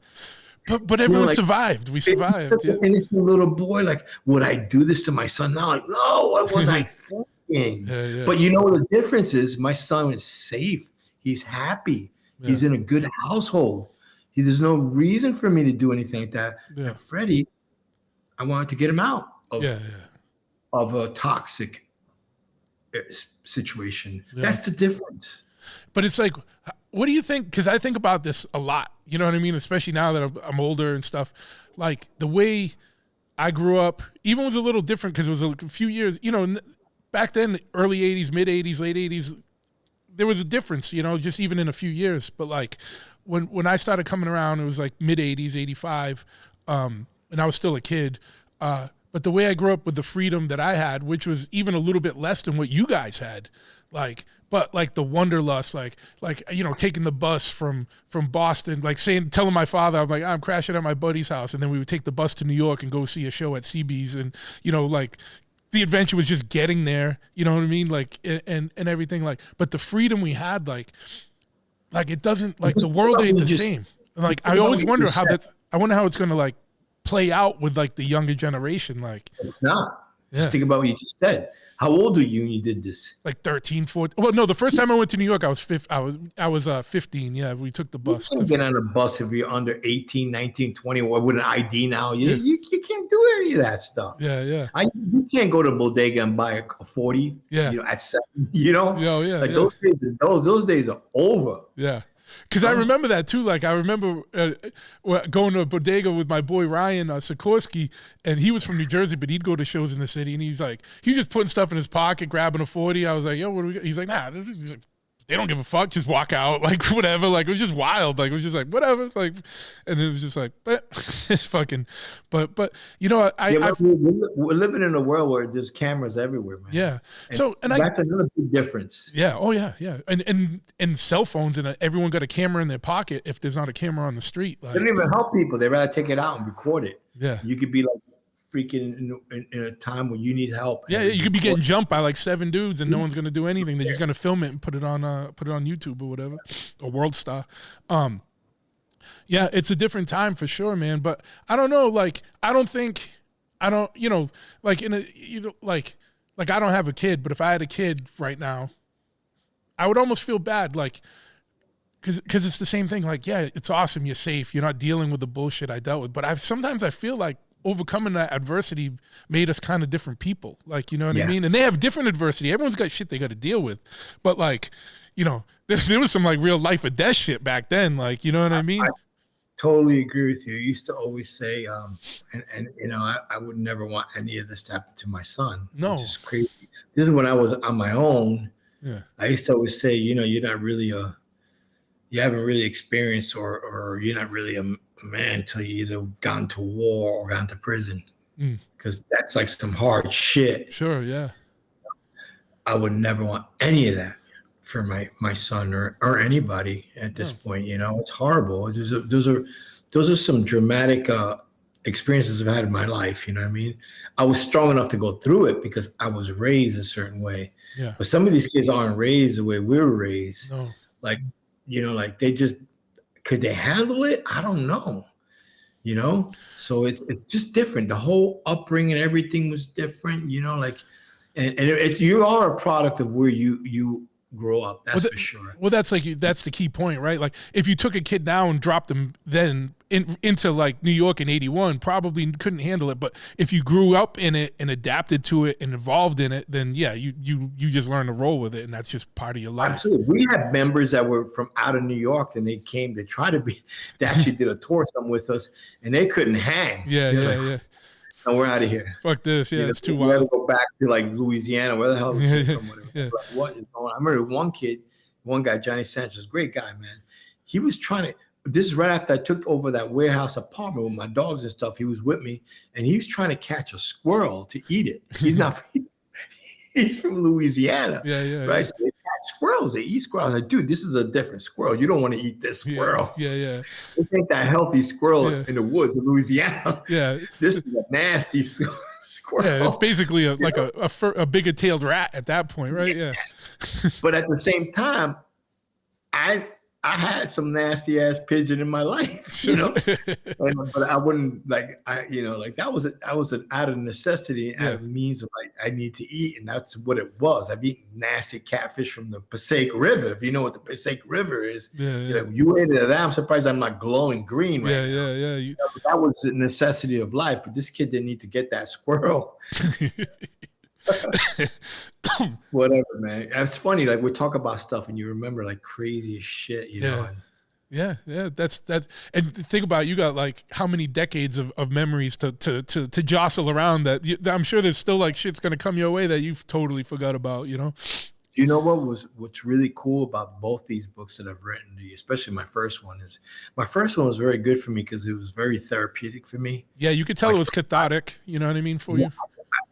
But everyone, you know, like, survived. We survived. And it's a little boy. Like, would I do this to my son now? Like, no. What was I thinking? Yeah. But you know what the difference is? My son is safe. He's happy. Yeah. He's in a good household. There's no reason for me to do anything like that. Yeah. And Freddie, I wanted to get him out of a toxic situation. Yeah. That's the difference. But it's like, what do you think? Because I think about this a lot. You know what I mean? Especially now that I'm older and stuff. Like the way I grew up, even was a little different because it was a few years. You know, back then, early '80s, mid '80s, late '80s, there was a difference. You know, just even in a few years. But like when I started coming around, it was like mid '80s, '85, and I was still a kid. But the way I grew up with the freedom that I had, which was even a little bit less than what you guys had, like, but like the wanderlust, like you know, taking the bus from Boston, like telling my father, I'm like, I'm crashing at my buddy's house, and then we would take the bus to New York and go see a show at CB's, and you know, like the adventure was just getting there, you know what I mean, like and everything, like, but the freedom we had, like it doesn't, like the world ain't the same. Like I always wonder how it's gonna like play out with like the younger generation. Like it's not. Just think about what you just said. How old were you when you did this? Like 13, 14. Well, no, the first time I went to New York, I was 15. Yeah, we took the bus. You can't get on a bus if you're under 18, 19, 20, or with an ID now. You can't do any of that stuff. Yeah. You can't go to bodega and buy a 40. Yeah. You know, at 7. You know. Yeah. Like those days are over. Yeah. Because I remember that too. Like I remember going to a bodega with my boy Ryan Sikorsky, and he was from New Jersey, but he'd go to shows in the city, and he's just putting stuff in his pocket, grabbing a 40. I was like, yo, what do we got? He's like, nah, they don't give a fuck. Just walk out, like whatever. Like it was just wild. Like it was just like whatever. It's like, and it was just like, it's fucking. But you know, we're living in a world where there's cameras everywhere, man. Yeah. And that's another big difference. Yeah. Oh yeah. And cell phones, and everyone got a camera in their pocket. If there's not a camera on the street, like, they don't even help people. They rather take it out and record it. Yeah. You could be like freaking in a time where you need help. Yeah, you could be getting jumped by like 7 dudes, and no one's gonna do anything. They're just gonna film it and put it on YouTube or whatever, or World Star. Yeah, it's a different time for sure, man. But I don't know. Like, I don't, you know, like like I don't have a kid, but if I had a kid right now, I would almost feel bad, like, because it's the same thing. Like, yeah, it's awesome, you're safe, you're not dealing with the bullshit I dealt with. But sometimes I feel like overcoming that adversity made us kind of different people. Like, you know what I mean? And they have different adversity. Everyone's got shit they got to deal with. But like, you know, there was some like real life or death shit back then. Like, you know what I mean? I totally agree with you. I used to always say, and you know, I would never want any of this to happen to my son. No. Which is crazy. This is when I was on my own. Yeah. I used to always say, you know, you're not really you haven't really experienced or you're not really a man until you either gone to war or gone to prison, because that's like some hard shit. Sure, yeah. I would never want any of that for my son or anybody at this point. You know, it's horrible. Those are some dramatic experiences I've had in my life. You know what I mean? I was strong enough to go through it because I was raised a certain way. Yeah. But some of these kids aren't raised the way we were raised. No. Like, you know, like could they handle it? I don't know. You know, so it's just different. The whole upbringing, everything was different. You know, like, and you are a product of where you grow up. That's for sure. Well, that's the key point, right? Like, if you took a kid now and dropped them then into like New York in '81, probably couldn't handle it. But if you grew up in it and adapted to it and evolved in it, then yeah, you just learn to roll with it, and that's just part of your life. Absolutely. We had members that were from out of New York, and they actually did a tour some with us, and they couldn't hang. Yeah. And we're out of here. Fuck this. Yeah, it's too wild. wild. Go back to like Louisiana. Where the hell we came from? Whatever. Yeah. Like, what is going on? I remember one guy, Johnny Sanchez, great guy, man. He was trying to. This is right after I took over that warehouse apartment with my dogs and stuff. He was with me, and he was trying to catch a squirrel to eat it. He's not. He's from Louisiana. Yeah. Right. So they catch squirrels. They eat squirrels. I'm like, dude, this is a different squirrel. You don't want to eat this squirrel. Yeah. This ain't that healthy squirrel in the woods of Louisiana. Yeah. This is a nasty squirrel. Yeah, it's basically a bigger tailed rat at that point, right? Yeah. But at the same time, I had some nasty ass pigeon in my life, sure. You know, but I wouldn't that was an out of necessity, out of means of like, I need to eat. And that's what it was. I've eaten nasty catfish from the Passaic River. If you know what the Passaic River is, you ate it. I'm surprised I'm not glowing green right now. Yeah. That was a necessity of life, but this kid didn't need to get that squirrel. Whatever, man. It's funny. Like we talk about stuff and you remember like crazy as shit, you know. Yeah. Yeah. That's and think about it, you got like how many decades of memories to jostle around that I'm sure there's still like shit's gonna come your way that you've totally forgot about, you know? You know what's really cool about both these books that I've written, especially my first one was very good for me because it was very therapeutic for me. Yeah, you could tell Like, it was cathartic, you know what I mean, for you?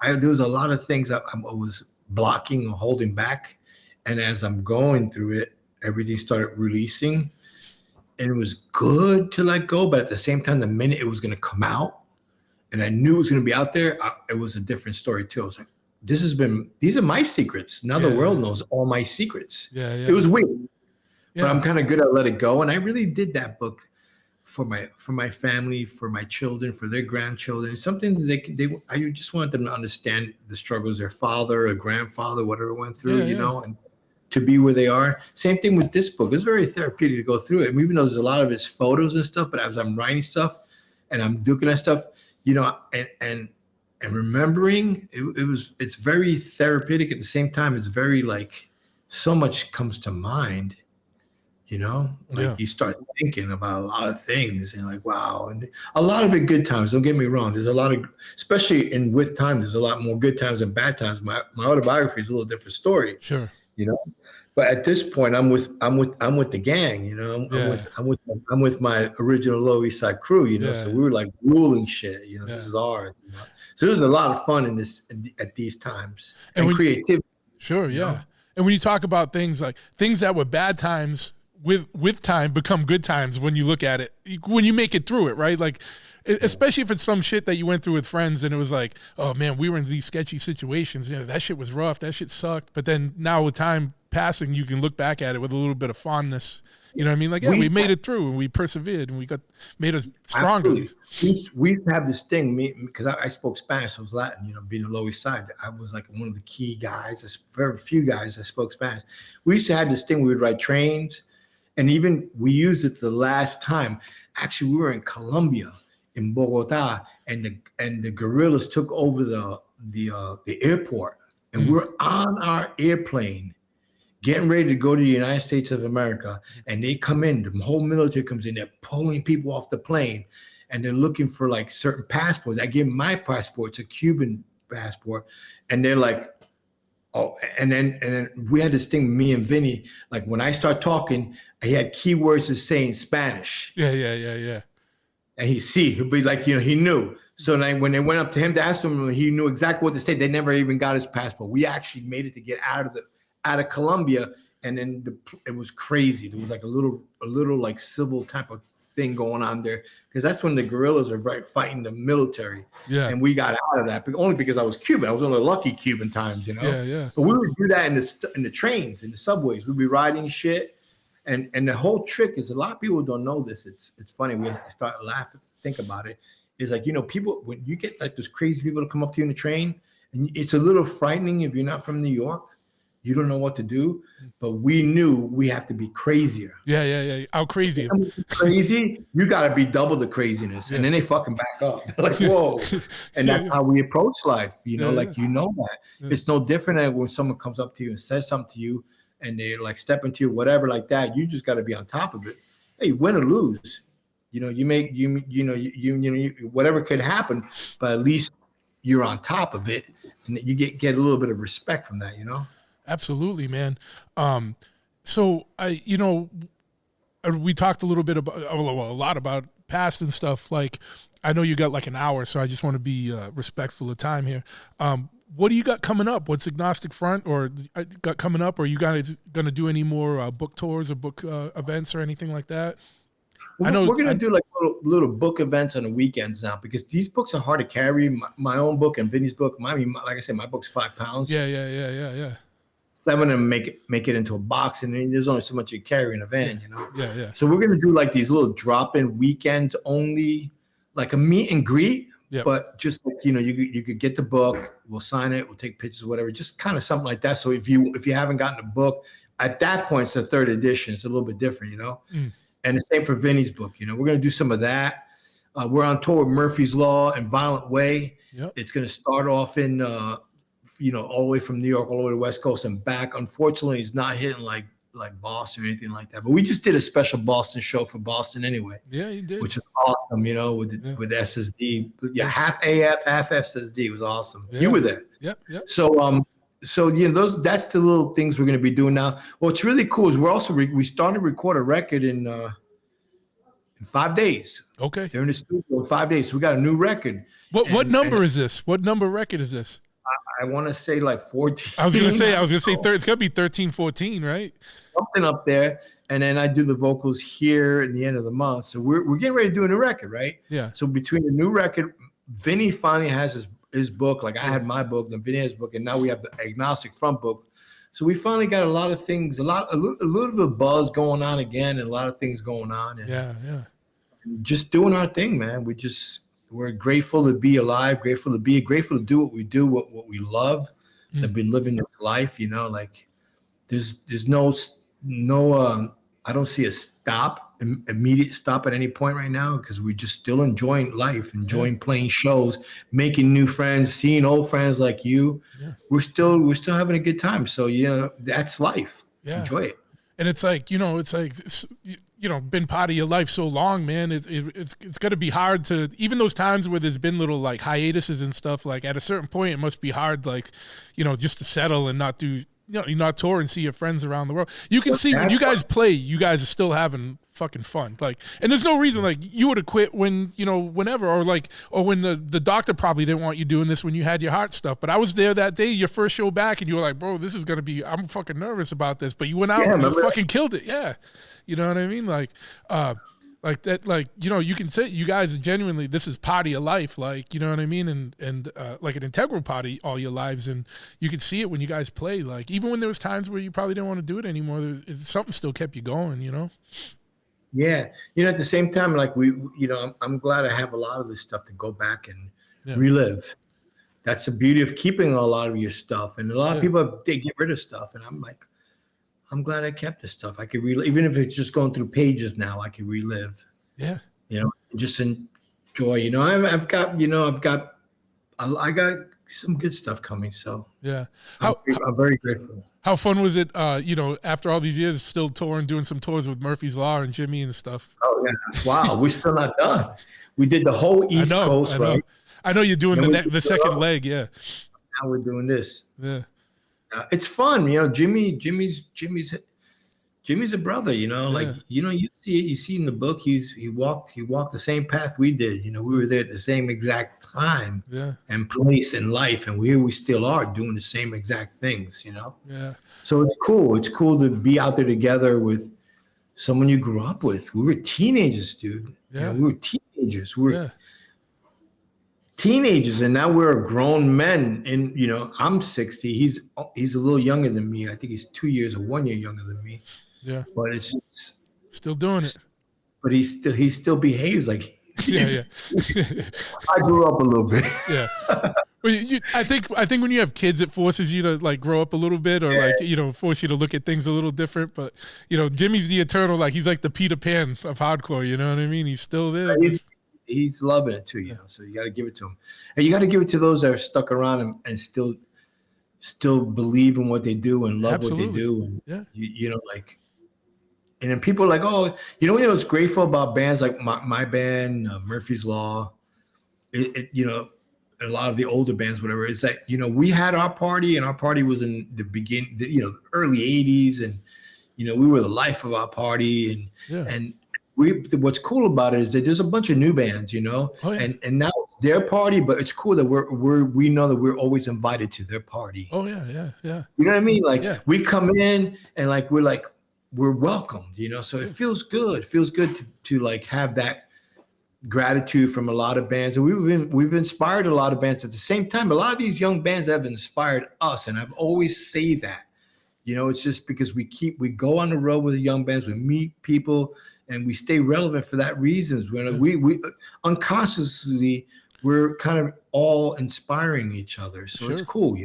there was a lot of things I was blocking or holding back, and as I'm going through it, everything started releasing, and it was good to let go. But at the same time, the minute it was going to come out, and I knew it was going to be out there, it was a different story too. I was like, these are my secrets. Now the world knows all my secrets. Yeah. It was weird, Yeah. but I'm kind of good at let it go, and I really did that book for my family, for my children, for their grandchildren. It's something that I just wanted them to understand the struggles their father or grandfather, whatever went through, you know, and to be where they are. Same thing with this book. It's very therapeutic to go through it. And even though there's a lot of it's photos and stuff, but as I'm writing stuff and I'm doing that stuff, you know, and remembering, it's very therapeutic. At the same time, it's very like so much comes to mind. You know, like you start thinking about a lot of things and like, wow. And a lot of it good times. Don't get me wrong. There's a lot of, especially with times, there's a lot more good times than bad times. My autobiography is a little different story. Sure. You know, but at this point, I'm with the gang. You know, I'm with my original Lower East Side crew. You know, so we were like ruling shit. You know, this is ours. You know? So there's a lot of fun in this at these times and creativity. Sure. Yeah. Know? And when you talk about things like things that were bad times, with time become good times when you look at it, when you make it through it, right? Like, especially if it's some shit that you went through with friends and it was like, oh man, we were in these sketchy situations. You know, that shit was rough. That shit sucked. But then now with time passing, you can look back at it with a little bit of fondness. You know what I mean? Like, yeah, we made it through and we persevered and made us stronger. We used to have this thing, because I spoke Spanish, I was Latin, you know, being the Lower East Side. I was like one of the key guys, very few guys that spoke Spanish. We used to have this thing, we would ride trains. And even we used it the last time. Actually, we were in Colombia, in Bogota, and the guerrillas took over the airport, and we're on our airplane, getting ready to go to the United States of America. And they come in, the whole military comes in, they're pulling people off the plane, and they're looking for like certain passports. I give them my passport, it's a Cuban passport, and they're like, oh, and then we had this thing, me and Vinny, like when I start talking, he had keywords to say in Spanish. Yeah. And he'll be like, you know, he knew. So then when they went up to him to ask him, he knew exactly what to say. They never even got his passport. We actually made it to get out of Colombia. And then it was crazy. There was like a little like civil type of thing going on there, because that's when the guerrillas are fighting the military. Yeah. And we got out of that, but only because I was Cuban. I was on the lucky Cuban times, you know. Yeah. But we would do that in the trains, in the subways. We'd be riding shit, and the whole trick is, a lot of people don't know this. It's funny. We start laughing, think about it. It's like, you know, people, when you get like those crazy people to come up to you in the train, and it's a little frightening if you're not from New York. You don't know what to do, but we knew we have to be crazier. Yeah. How crazy? Crazy, you got to be double the craziness. And then they fucking back up. They're like, whoa. And that's how we approach life. You know, like, you know that. It's no different than when someone comes up to you and says something to you and they like step into you, whatever like that. You just got to be on top of it. Hey, win or lose. You know, you whatever could happen, but at least you're on top of it. And you get a little bit of respect from that, you know? Absolutely, man. So we talked a little bit about, a lot about past and stuff. Like, I know you got like an hour, so I just want to be respectful of time here. What do you got coming up? What's Agnostic Front or got coming up? Or are you guys going to do any more book tours or book events or anything like that? I know we're going to do like little book events on the weekends now, because these books are hard to carry. My own book and Vinny's book. Like I said, my book's 5 pounds. Yeah. 7 of them make it into a box, and then there's only so much you carry in a van, you know? Yeah. So we're going to do like these little drop-in weekends only, like a meet and greet, but just like, you know, you could get the book, we'll sign it, we'll take pictures, whatever, just kind of something like that. So if you haven't gotten the book, at that point, it's the 3rd edition. It's a little bit different, you know? And the same for Vinny's book, you know? We're going to do some of that. We're on tour with Murphy's Law and Violent Way. It's going to start off in all the way from New York all the way to West Coast and back. Unfortunately, he's not hitting like Boston or anything like that. But we just did a special Boston show for Boston anyway. Yeah, you did. Which is awesome, with SSD. Yeah, half AF, half SSD. It was awesome. Yeah. You were there. Yep. So that's the little things we're going to be doing now. What's really cool is we're also we started to record a record in 5 days. Okay. They're in the studio in 5 days. So we got a new record. What number is this? What number record is this? I want to say like 14. I was gonna say it's gotta be 13, 14, right? Something up there. And then I do the vocals here at the end of the month. So we're getting ready to do a new record, right? Yeah. So between the new record, Vinny finally has his book. Like I had my book, then Vinny has his book, and now we have the Agnostic front book. So we finally got a lot of things, a little bit of buzz going on again, and a lot of things going on. And yeah. just doing our thing, man. We're grateful to be alive, grateful to do what we do, what we love, to be living this life. Like there's no I don't see a immediate stop at any point right now, because we're just still enjoying life, enjoying playing shows, making new friends, seeing old friends like you. Yeah. We're still having a good time. So that's life. Yeah. Enjoy it. And it's like, been part of your life so long, man. It's got to be hard to, even those times where there's been little like hiatuses and stuff, like at a certain point, it must be hard, like, just to settle and not do, you not tour and see your friends around the world. You can see when you guys play, you guys are still having fucking fun. Like, and there's no reason, like, you would have quit when, whenever, or when the doctor probably didn't want you doing this when you had your heart stuff. But I was there that day, your first show back, and you were like, bro, this is going to be, I'm fucking nervous about this. But you went out and you fucking killed it. Yeah. You know what I mean? Like that, like, you can say you guys genuinely, this is part of your life. Like, you know what I mean? And like an integral part of all your lives. And you can see it when you guys play. Like, even when there was times where you probably didn't want to do it anymore, something still kept you going, Yeah. At the same time, like I'm glad I have a lot of this stuff to go back and relive. That's the beauty of keeping a lot of your stuff. And a lot of people, they get rid of stuff. And I'm like, I'm glad I kept this stuff. I could relive, even if it's just going through pages now, I could relive. Yeah. Just enjoy, I got some good stuff coming. So yeah, I'm very grateful. How fun was it, after all these years, still touring, doing some tours with Murphy's Law and Jimmy and stuff? Oh, yeah. Wow. We're still not done. We did the whole East Coast, right? I know you're doing the second leg, yeah. Now we're doing this. Yeah. It's fun. Jimmy's a brother, like, you see in the book, he walked the same path we did. We were there at the same exact time and place in life. And we still are doing the same exact things, Yeah. So it's cool. It's cool to be out there together with someone you grew up with. We were teenagers, dude. Yeah. We were teenagers. Teenagers, and now we're grown men. And I'm 60. He's a little younger than me. I think he's 2 years or 1 year younger than me. Yeah, but it's still doing it. But he still behaves like yeah. I grew up a little bit. Yeah. Well, I think when you have kids, it forces you to like grow up a little bit, or force you to look at things a little different. But Jimmy's the eternal, like he's like the Peter Pan of hardcore. You know what I mean? He's still there. He's loving it too, So you got to give it to him, and you got to give it to those that are stuck around and still believe in what they do and love what they do. And, like, and then people are like, oh, what's grateful about bands like my band, Murphy's Law, a lot of the older bands, whatever. It's like we had our party, and our party was in the beginning, early '80s, and we were the life of our party, and. What's cool about it is that there's a bunch of new bands, and now it's their party, but it's cool that we know that we're always invited to their party. Oh yeah. You know what I mean? Like we come in and we're welcomed, so it feels good. It feels good to like have that gratitude from a lot of bands. And we've inspired a lot of bands at the same time. A lot of these young bands have inspired us, and I've always say that. It's just because we go on the road with the young bands, we meet people, and we stay relevant for that reasons. We unconsciously, we're kind of all inspiring each other. So It's cool,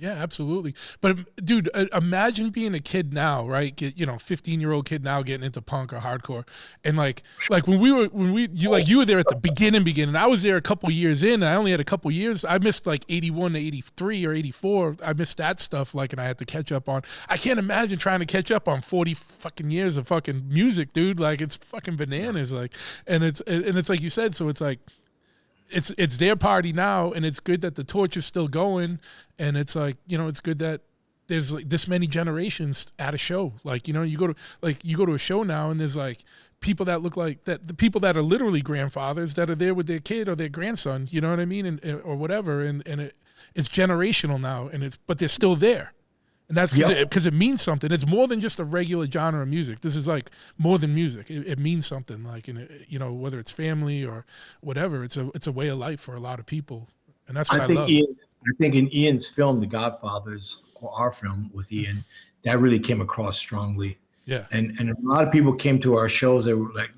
Yeah, absolutely. But dude, imagine being a kid now, right? 15-year-old kid now getting into punk or hardcore, and like you were there at the beginning. I was there a couple years in, and I only had a couple years. I missed like 81 to 83 or 84. I missed that stuff, like, and I had to catch up on. I can't imagine trying to catch up on 40 fucking years of fucking music, dude. Like, it's fucking bananas, like, and it's like you said, so it's like. It's their party now, and it's good that the torch is still going, and it's like, it's good that there's like this many generations at a show. Like, you go to a show now, and there's like people that look like that, the people that are literally grandfathers that are there with their kid or their grandson, you know what I mean, and or whatever, and it's generational now, but they're still there. And that's because it means something. It's more than just a regular genre of music. This is like more than music. It means something. Like, whether it's family or whatever, it's a way of life for a lot of people, and that's what I love. I think in Ian's film, The Godfathers, or our film with Ian, that really came across strongly. Yeah. And a lot of people came to our shows. They were like,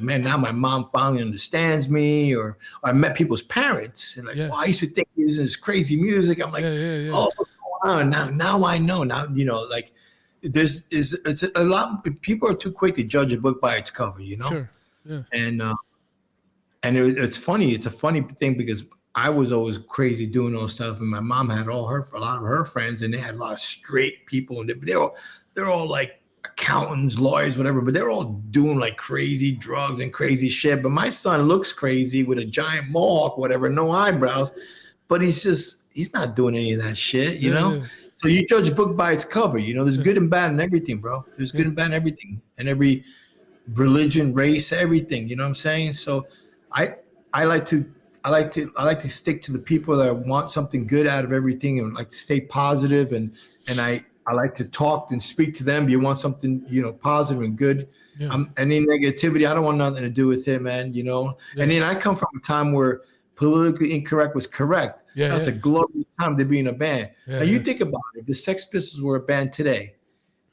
man, now my mom finally understands me. Or I met people's parents, and like, I used to think this is crazy music. I'm like, oh. Now I know. Now like it's a lot. People are too quick to judge a book by its cover, Sure. Yeah. And it's funny. It's a funny thing because I was always crazy doing all stuff, and my mom had a lot of her friends, and they had a lot of straight people, and they're all like accountants, lawyers, whatever, but they're all doing like crazy drugs and crazy shit. But my son looks crazy with a giant mohawk, whatever, no eyebrows, but he's not doing any of that shit, you know? Yeah. So you judge a book by its cover, there's good and bad in everything, bro. There's good and bad in everything, and every religion, race, everything, you know what I'm saying? So I like to stick to the people that want something good out of everything, and like to stay positive, and I like to talk and speak to them. You want something, positive and good. Yeah. Any negativity, I don't want nothing to do with it, man, Yeah. And then I come from a time where politically incorrect was correct. That's a glorious time to be in a band. Now you think about it, if the Sex Pistols were a band today,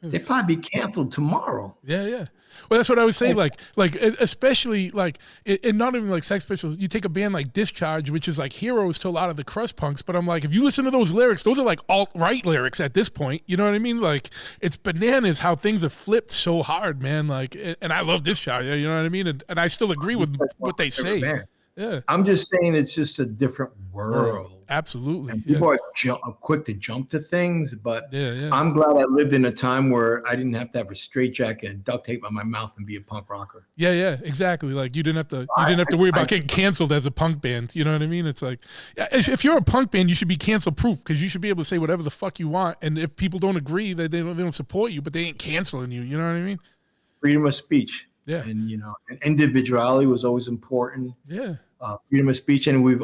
they'd probably be canceled tomorrow. Yeah. Well, that's what I would say. Like especially like, and not even like Sex Pistols. You take a band like Discharge, which is like heroes to a lot of the crust punks. But I'm like, if you listen to those lyrics, those are like alt-right lyrics at this point. You know what I mean? Like, it's bananas how things have flipped so hard, man. Like, and I love Discharge. You know what I mean? And I still agree with what they say. Band. Yeah, I'm just saying it's just a different world. Absolutely. And people are quick to jump to things, but I'm glad I lived in a time where I didn't have to have a straitjacket and duct tape on my mouth and be a punk rocker. Yeah, exactly. Like you didn't have to worry about getting canceled as a punk band. You know what I mean? It's like, if you're a punk band, you should be cancel proof, because you should be able to say whatever the fuck you want, and if people don't agree, they don't support you, but they ain't canceling you. You know what I mean? Freedom of speech. Yeah. And, and individuality was always important. Yeah. Freedom of speech. And we've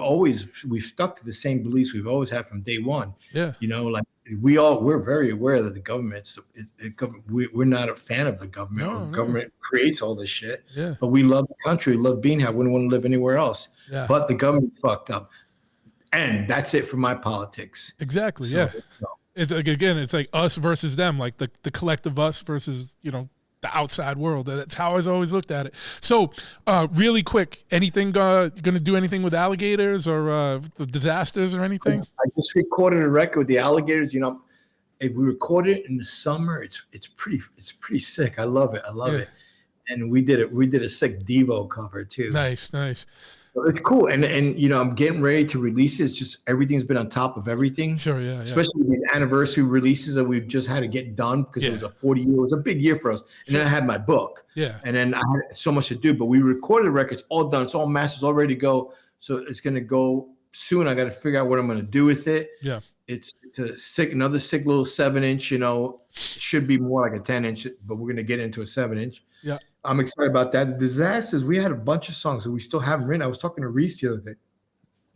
stuck to the same beliefs we've always had from day one. Yeah. Like we're very aware that the government's, we're not a fan of the government. No. The government creates all this shit. Yeah. But we love the country, love being here. I wouldn't want to live anywhere else. Yeah. But the government's fucked up. And that's it for my politics. Exactly. So, It's like, again, it's like us versus them, like the collective us versus, the outside world. That's how I've always looked at it. So, really quick, anything going to do anything with alligators or the disasters or anything? I just recorded a record with the alligators. If we recorded it in the summer, it's pretty sick. I love it. It. And we did a sick Devo cover too. Nice. It's cool, and I'm getting ready to release it. It's just everything's been on top of everything. Sure, yeah. Especially with these anniversary releases that we've just had to get done because it was a 40-year. It was a big year for us. And then I had my book. Yeah. And then I had so much to do, but we recorded the record. It's all done. It's all masters, all ready to go. So it's going to go soon. I got to figure out what I'm going to do with it. Yeah. It's another sick little 7-inch. It should be more like a 10-inch, but we're going to get into a 7-inch. Yeah. I'm excited about that. The disasters, we had a bunch of songs that we still haven't written. I was talking to Reese the other day.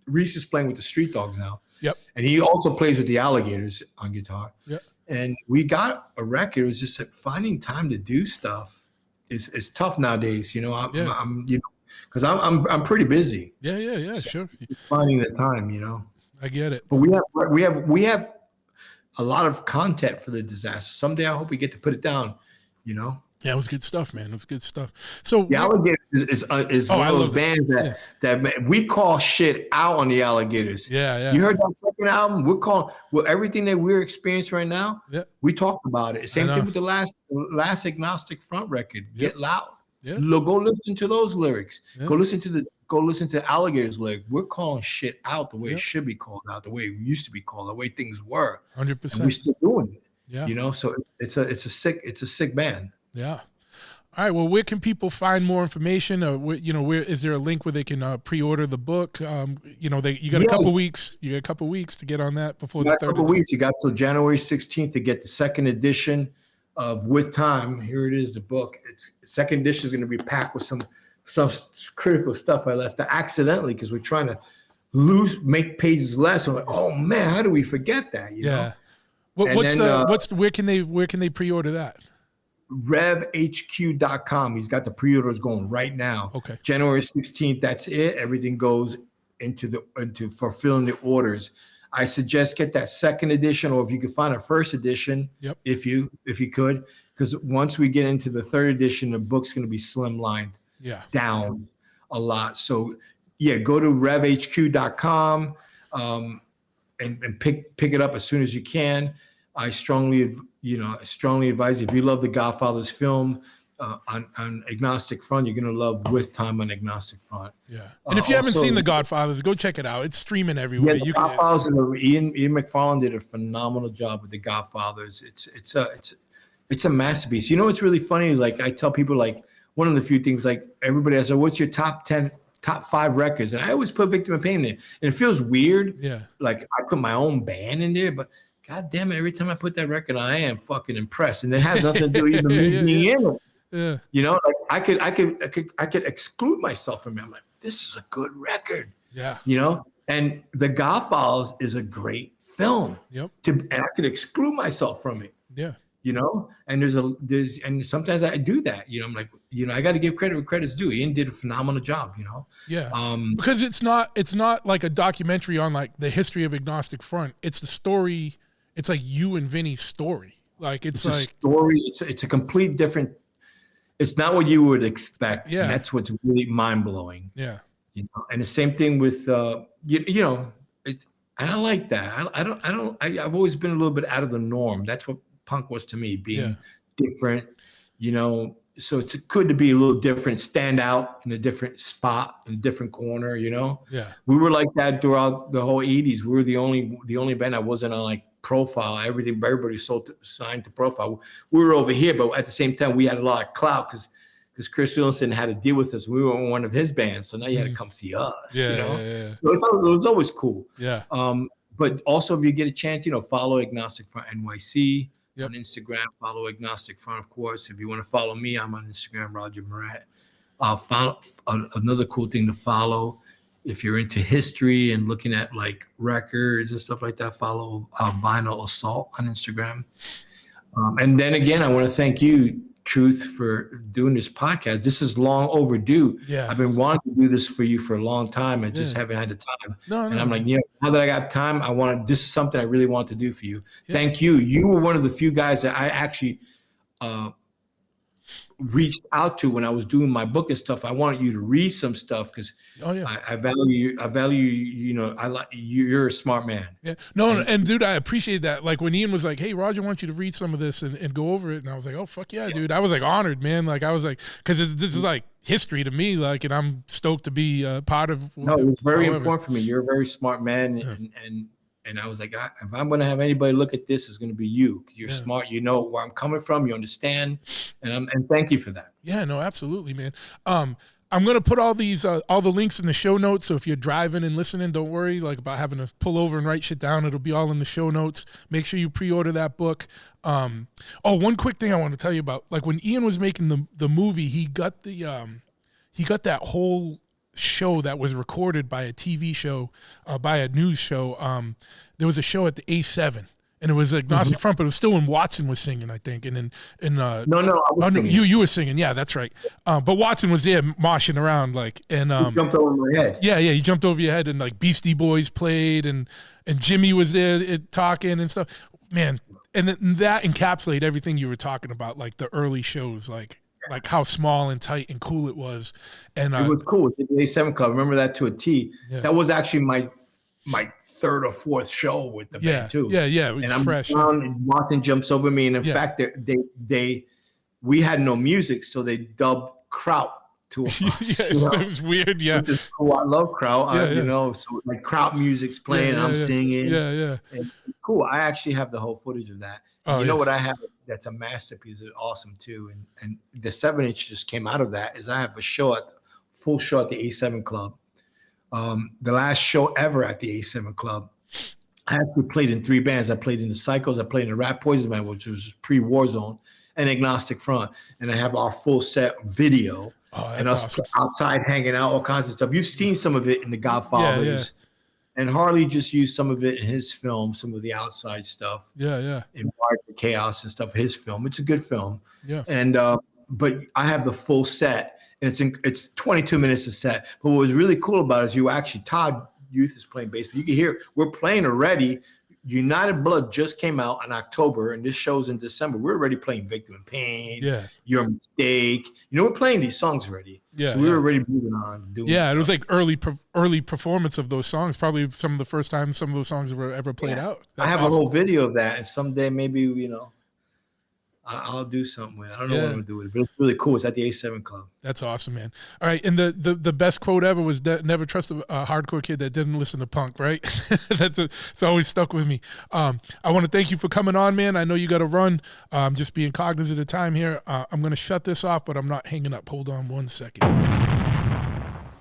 Reese is playing with the Street Dogs now. Yep. And he also plays with the Alligators on guitar. Yep. And we got a record. It was just that finding time to do stuff is tough nowadays. I'm because I'm pretty busy. Yeah. So sure. Finding the time, I get it. But we have a lot of content for the disaster. Someday I hope we get to put it down. Yeah, it was good stuff, man. It was good stuff. So The Alligators is one of those bands that we call shit out on the Alligators. Yeah, yeah. You heard that second album? We're calling everything that we're experiencing right now. Yeah. We talked about it. Same thing with the last Agnostic Front record. Yep. Get Loud. Yeah. Go listen to those lyrics. Yeah. Go listen to Alligators lyrics. We're calling shit out the way it should be called out, the way it used to be called, the way things were. 100%. And we're still doing it. Yeah. You know, so it's a sick band. Yeah. All right. Well, where can people find more information? Where is there a link where they can pre-order the book? You got a couple weeks. You got a couple weeks to get on that before the 3rd. A couple weeks. You got till January 16th to get the second edition of With Time. Here it is, the book. It's second edition is going to be packed with some critical stuff I left accidentally because we're trying to make pages less. I'm like, oh man, how do we forget that? You know? Where can they pre-order that? RevHQ.com. He's got the pre-orders going right now. Okay. January 16th. That's it. Everything goes into fulfilling the orders. I suggest get that second edition, or if you could find a first edition, if you could, because once we get into the 3rd edition, the book's going to be slimlined down a lot. So go to RevHQ.com and pick it up as soon as you can. I strongly advise you, if you love the Godfather's film on Agnostic Front, you're going to love With Time on Agnostic Front. Yeah. And if you haven't seen The Godfathers, go check it out. It's streaming everywhere. Yeah, Godfathers, Ian McFarlane did a phenomenal job with The Godfathers. It's a masterpiece. You know what's really funny is, like, I tell people, like, one of the few things, like, everybody asks, what's your top 5 records? And I always put Victim of Pain in it. And it feels weird. Yeah. Like, I put my own band in there, but God damn it, every time I put that record on, I am fucking impressed. And it has nothing to do with even me in it. Yeah. You know, like I could exclude myself from it. I'm like, this is a good record. Yeah. You know, and The Godfathers is a great film. Yep. And I could exclude myself from it. Yeah. You know, and and sometimes I do that. You know, I'm like, I got to give credit where credit's due. Ian did a phenomenal job. You know. Yeah. Because it's not like a documentary on like the history of Agnostic Front. It's the story. It's like you and Vinny's story. Like it's like a story. It's a complete different. It's not what you would expect. Yeah. And that's what's really mind blowing. Yeah. You know, and the same thing with it's. I like that. I've always been a little bit out of the norm. That's what punk was to me, being different. You know, so it's good to be a little different, stand out in a different spot, in a different corner. You know. Yeah. We were like that throughout the whole '80s. We were the only band that wasn't on like Profile. Everybody signed to Profile. We were over here, but at the same time, we had a lot of clout because Chris Wilson had to deal with us. We were in one of his bands, so now you had to come see us. Yeah, you know, So it was always cool. Yeah. But also, if you get a chance, follow Agnostic Front NYC on Instagram. Follow Agnostic Front, of course. If you want to follow me, I'm on Instagram, Roger Miret. Another cool thing to follow. If you're into history and looking at like records and stuff like that, follow Vinyl Assault on Instagram. And then again, I want to thank you, Truth, for doing this podcast. This is long overdue. Yeah. I've been wanting to do this for you for a long time. I just haven't had the time. And I'm like, now that I got time, this is something I really want to do for you. Yeah. Thank you. You were one of the few guys that I actually reached out to when I was doing my book and stuff. I wanted you to read some stuff because I value I like you're a smart man. Yeah. No, and dude, I appreciate that. Like when Ian was like, hey, Roger, I want you to read some of this and go over it. And I was like, oh, fuck yeah, dude. I was like honored, man. Like I was like, because this is like history to me. Like, and I'm stoked to be part of. No, it was very important for me. You're a very smart man. Yeah. And I was like, if I'm going to have anybody look at this, it's going to be you. You're smart. You know where I'm coming from. You understand. And thank you for that. Yeah, no, absolutely, man. I'm going to put all the links in the show notes. So if you're driving and listening, don't worry about having to pull over and write shit down. It'll be all in the show notes. Make sure you pre-order that book. One quick thing I want to tell you about, like when Ian was making the movie, he got that whole show that was recorded by a TV show, by a news show. There was a show at the A7, and it was Agnostic Front, but it was still when Watson was singing, I think. And I was singing. You were singing, yeah, that's right. But Watson was there moshing around, he jumped over my head. Yeah, he jumped over your head, and like Beastie Boys played, and Jimmy was there talking and stuff. Man, and that encapsulated everything you were talking about, like the early shows, like how small and tight and cool it was. And it was cool. It's the A7 Club. Remember that to a T. Yeah. That was actually my third or fourth show with the band too. Yeah, it was and I'm fresh. down, and Watson jumps over me, and in fact, we had no music, so they dubbed Kraut to us. It was weird. Yeah, which is cool. I love Kraut. Yeah, You know, so like Kraut music's playing, I'm singing. Yeah. And cool. I actually have the whole footage of that. And you know what I have that's a masterpiece. It's awesome too. And the 7-inch just came out of that. Is I have a full show at the A7 Club. The last show ever at the A7 Club. I actually played in 3 bands. I played in the Psychos. I played in the Rat Poison Band, which was pre-Warzone, and Agnostic Front. And I have our full set video. And us awesome. outside hanging out, all kinds of stuff. You've seen some of it in The Godfathers. And Harley just used some of it in his film, some of the outside stuff. Yeah. In Wired for Chaos and stuff, his film. It's a good film. Yeah. And but I have the full set, and it's 22 minutes a set. But what was really cool about it is Todd Youth is playing bass, but you can hear we're playing already. United Blood just came out in October, and this show's in December. We're already playing Victim in Pain, Your Mistake. You know, we're playing these songs already. So we were already moving on. Doing stuff. It was like early performance of those songs. Probably some of the first time some of those songs were ever played out. I have a whole video of that, and someday maybe, I'll do something with it. I don't know what I'm going to do with it, but it's really cool. It's at the A7 Club. That's awesome, man. All right, and the best quote ever was never trust a hardcore kid that didn't listen to punk, right? It's always stuck with me. I want to thank you for coming on, man. I know you got to run. Just being cognizant of time here. I'm going to shut this off, but I'm not hanging up. Hold on one second.